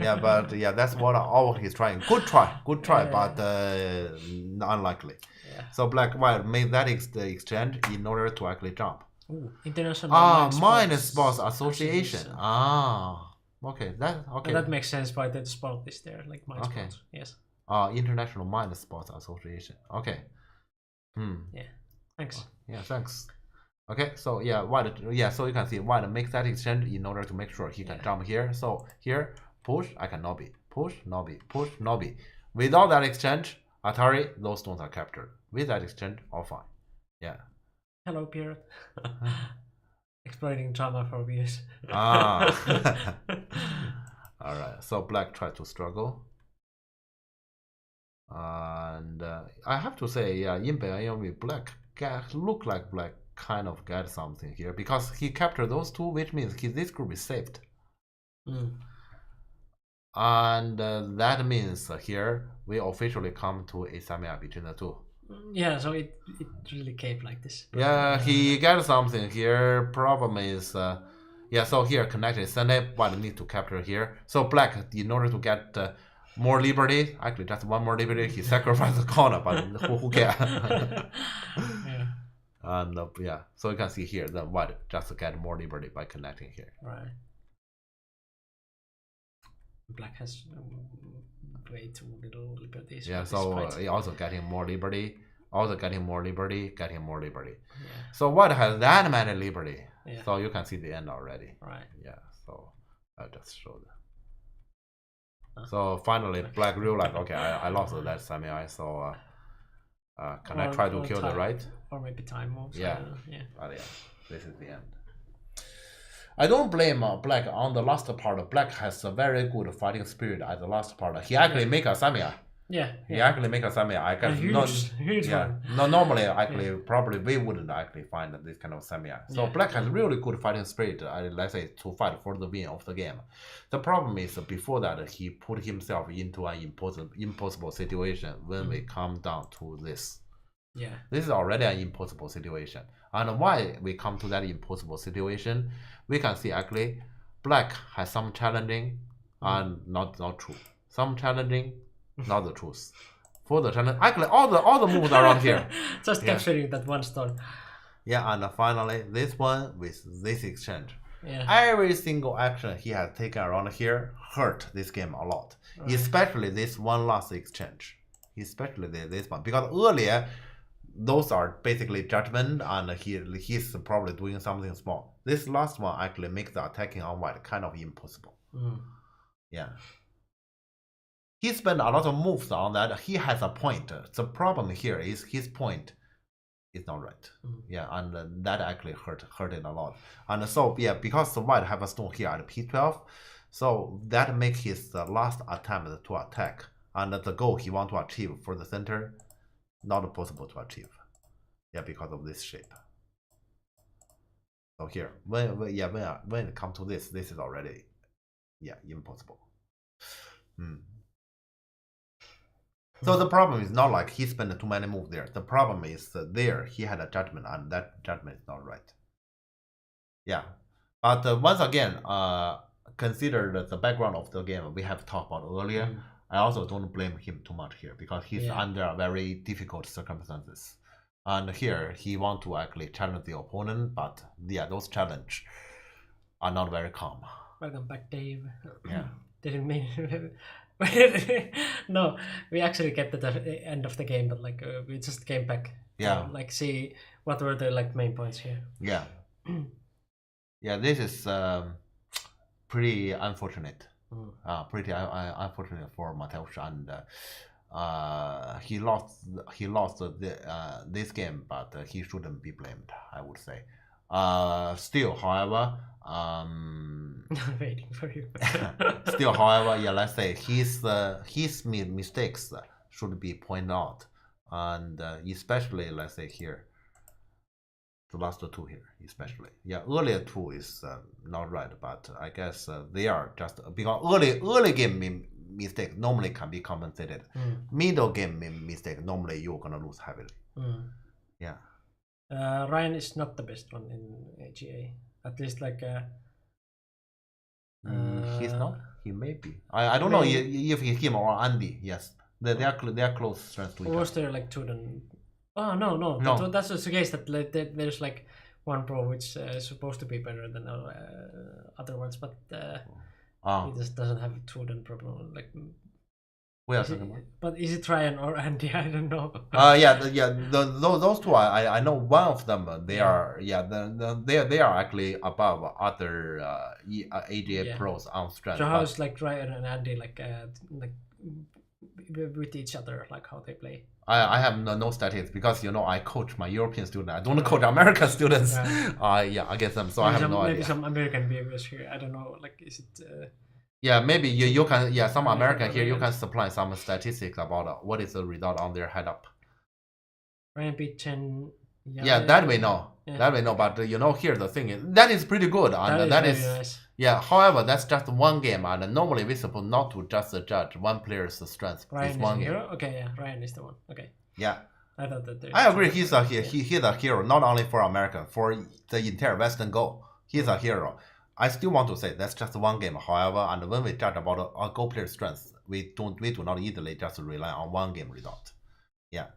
Yeah, but that's what all he's trying. Good try, but unlikely. Yeah. So white made that exchange in order to actually jump. Ooh, International Mind Sports Association. Okay, that makes sense why the sport is there, like Mind Sports. Yes. International Mind Sports Association. Okay. Yeah. Thanks. Yeah, thanks. Okay, so white. So you can see white makes that exchange in order to make sure he can jump here. So here, push, I can Nobi. Push, Nobi. Push, Nobi. Without that exchange, Atari, those stones are captured. With that exchange, all fine. Yeah. Hello, Pierre. Exploiting drama for views. Alright, so black tried to struggle. And I have to say, in Bayomi, black look like black kind of get something here, because he captured those two, which means this group is saved. And that means here we officially come to a semi between the two. Yeah, so it really came like this. Yeah, he got something here. Problem is, so here connected Sene, but need to capture here. So black, in order to get more liberty, actually just one more liberty, he sacrificed the corner, but who cares? And yeah, so you can see here the white just get more liberty by connecting here. Right. Black has way too little liberties. Yeah, so also getting more liberty, getting more liberty. Yeah. So white has that many liberty. Yeah. So you can see the end already. Right. Yeah. So I just showed. So finally, black realized, okay, I lost that semi. So can I try to kill the right? Or maybe time moves. Yeah. But yeah, this is the end. I don't blame black on the last part. Black has a very good fighting spirit at the last part. He actually make a Samia. Yeah. He actually make a Samia. I guess huge one. No, normally actually probably we wouldn't actually find this kind of Samia. So black has really good fighting spirit. Let's say to fight for the win of the game. The problem is before that he put himself into an impossible situation when we come down to this. Yeah. This is already an impossible situation. And why we come to that impossible situation, we can see actually black has some challenging and not true. Some challenging, not the truth. For the challenge, actually all the moves around here. Just capturing that one stone. Yeah, and finally this one with this exchange. Yeah. Every single action he has taken around here hurt this game a lot. Right. Especially this one last exchange. Especially this one. Because earlier those are basically judgment and he's probably doing something small. This last one actually makes the attacking on white kind of impossible. Yeah. He spent a lot of moves on that. He has a point. The problem here is his point is not right. Yeah, and that actually hurt it a lot. And so yeah, because the white have a stone here at P12, so that makes his last attempt to attack and the goal he want to achieve for the center not possible to achieve. Yeah, because of this shape. So here, when it comes to this is already impossible. So the problem is not like he spent too many moves there. The problem is there he had a judgment and that judgment is not right. Yeah, but once again, consider the background of the game we have talked about earlier. I also don't blame him too much here because he's under very difficult circumstances. And here he want to actually challenge the opponent, but those challenges are not very calm. Welcome back, Dave. Yeah. Didn't mean no, we actually get to the end of the game, but like we just came back. Yeah. Like see what were the main points here. Yeah. Yeah, this is pretty unfortunate. Pretty unfortunate for Mateusz, and he lost this game, but he shouldn't be blamed, I would say. Still, however, waiting for you. Still, however, let's say his mistakes should be pointed out, and especially let's say here. The last two here, especially. Yeah, earlier two is not right, but I guess they are just because early game mistake normally can be compensated. Middle game mistake normally you're gonna lose heavily. Yeah. Ryan is not the best one in AGA. At least like. He's not. He may be. I don't know if he's him or Andy. Yes, they are close strengths to each other. Was there like two then? Oh no. That's just the case that there's like one pro which is supposed to be better than other ones, but he just doesn't have a two-den problem. Like, but is it Ryan or Andy? I don't know. Those two I know one of them. They are they are actually above other AGA pros on strength. So how's like Ryan and Andy like with each other, like how they play? I have no statistics because I coach my European students. I don't coach American students. Against them, so maybe I have no idea. Maybe some American viewers here. I don't know. Like, is it? Maybe you can. Some American here. You can supply some statistics about what is the result on their head up. Ryan beat Chen. That we know. That we know. But here the thing is that is pretty good, and that is nice. However, that's just one game, and normally we're supposed not to just judge one player's strength. Ryan is one game. Hero? Okay, Ryan is the one. Okay. Yeah. I thought that. I agree. He's a hero, not only for America, for the entire Western Go. He's a hero. I still want to say that's just one game. However, and when we judge about a Go player's strength, we do not easily just rely on one game result. Yeah.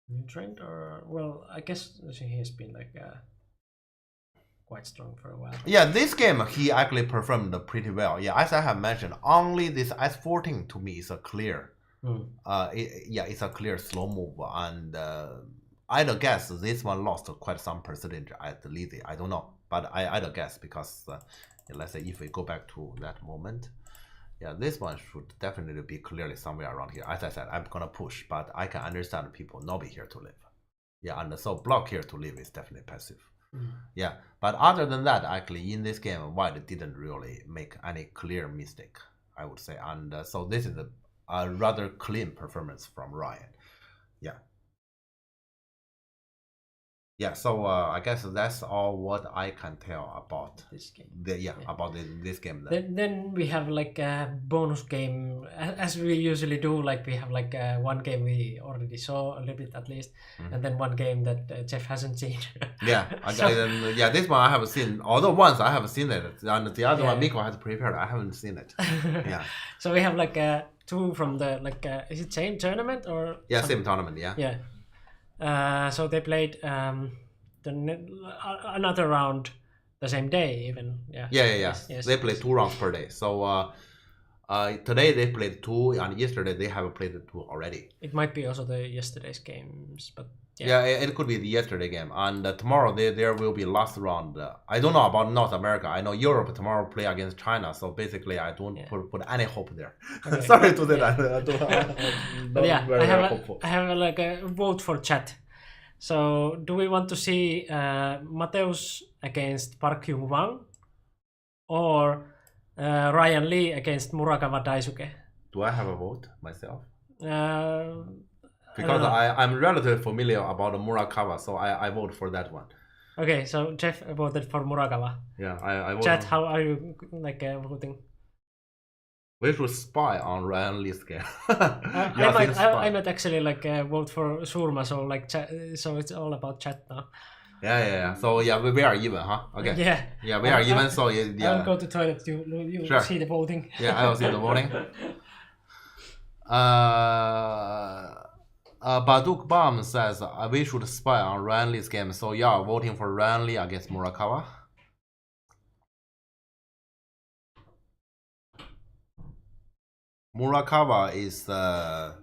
New trend, or well, I guess he has been like quite strong for a while. Yeah, this game he actually performed pretty well. Yeah, as I have mentioned, only this S14 to me is a clear. It's a clear slow move, and I'd guess this one lost quite some percentage at Lizzie. I don't know, but I'd guess because let's say if we go back to that moment, yeah, this one should definitely be clearly somewhere around here. As I said, I'm gonna push, but I can understand people not be here to live. Yeah, and so block here to live is definitely passive. Yeah, but other than that, actually in this game, White didn't really make any clear mistake, I would say, and so this is a rather clean performance from Ryan. Yeah. Yeah, so I guess that's all what I can tell about this game. About this game. Then we have like a bonus game, as we usually do. Like we have like one game we already saw a little bit at least, and then one game that Jeff hasn't seen. Yeah, this one I haven't seen. Although once I have seen it, and the other one Miko has prepared. I haven't seen it. Yeah. So we have like two from the is it same tournament or? Yeah, same tournament. Yeah. Yeah. So they played another round the same day even. Yeah. Yes. They played 2 rounds per day. So today they played 2, and yesterday they have played 2 already. It might be also the yesterday's games, but yeah, it could be the yesterday game. And tomorrow there will be last round. I don't know about North America. I know Europe tomorrow play against China. So basically, I don't put any hope there. Okay. Sorry to say that. I have like a vote for chat. So do we want to see Mateus against Park Hyung Wang or Ryan Lee against Murakawa Daisuke? Do I have a vote myself? Because I'm relatively familiar about Murakawa, so I vote for that one. Okay, so Jeff voted for Murakawa. Yeah, I voted. Chat, how are you voting? We should spy on Ryan Lee's game. I might actually vote for Surma, so so it's all about chat now. Yeah. So yeah, we are even, huh? Okay. Yeah, we are even. So yeah. I'll go to toilet. You sure. See the voting. Yeah, I will see the voting. Baduk Bomb says we should spy on Ryan Lee's game. So yeah, voting for Ryan Lee against Murakawa. Murakawa is a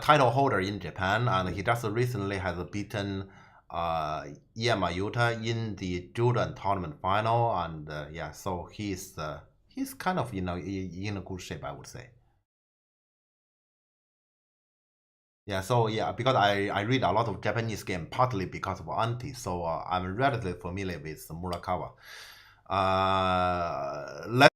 title holder in Japan, and he just recently has beaten Yamayuta in the Jordan tournament final, and so he's kind of in a good shape, I would say. Yeah, so because I read a lot of Japanese game partly because of Auntie, so I'm relatively familiar with Murakawa. Let's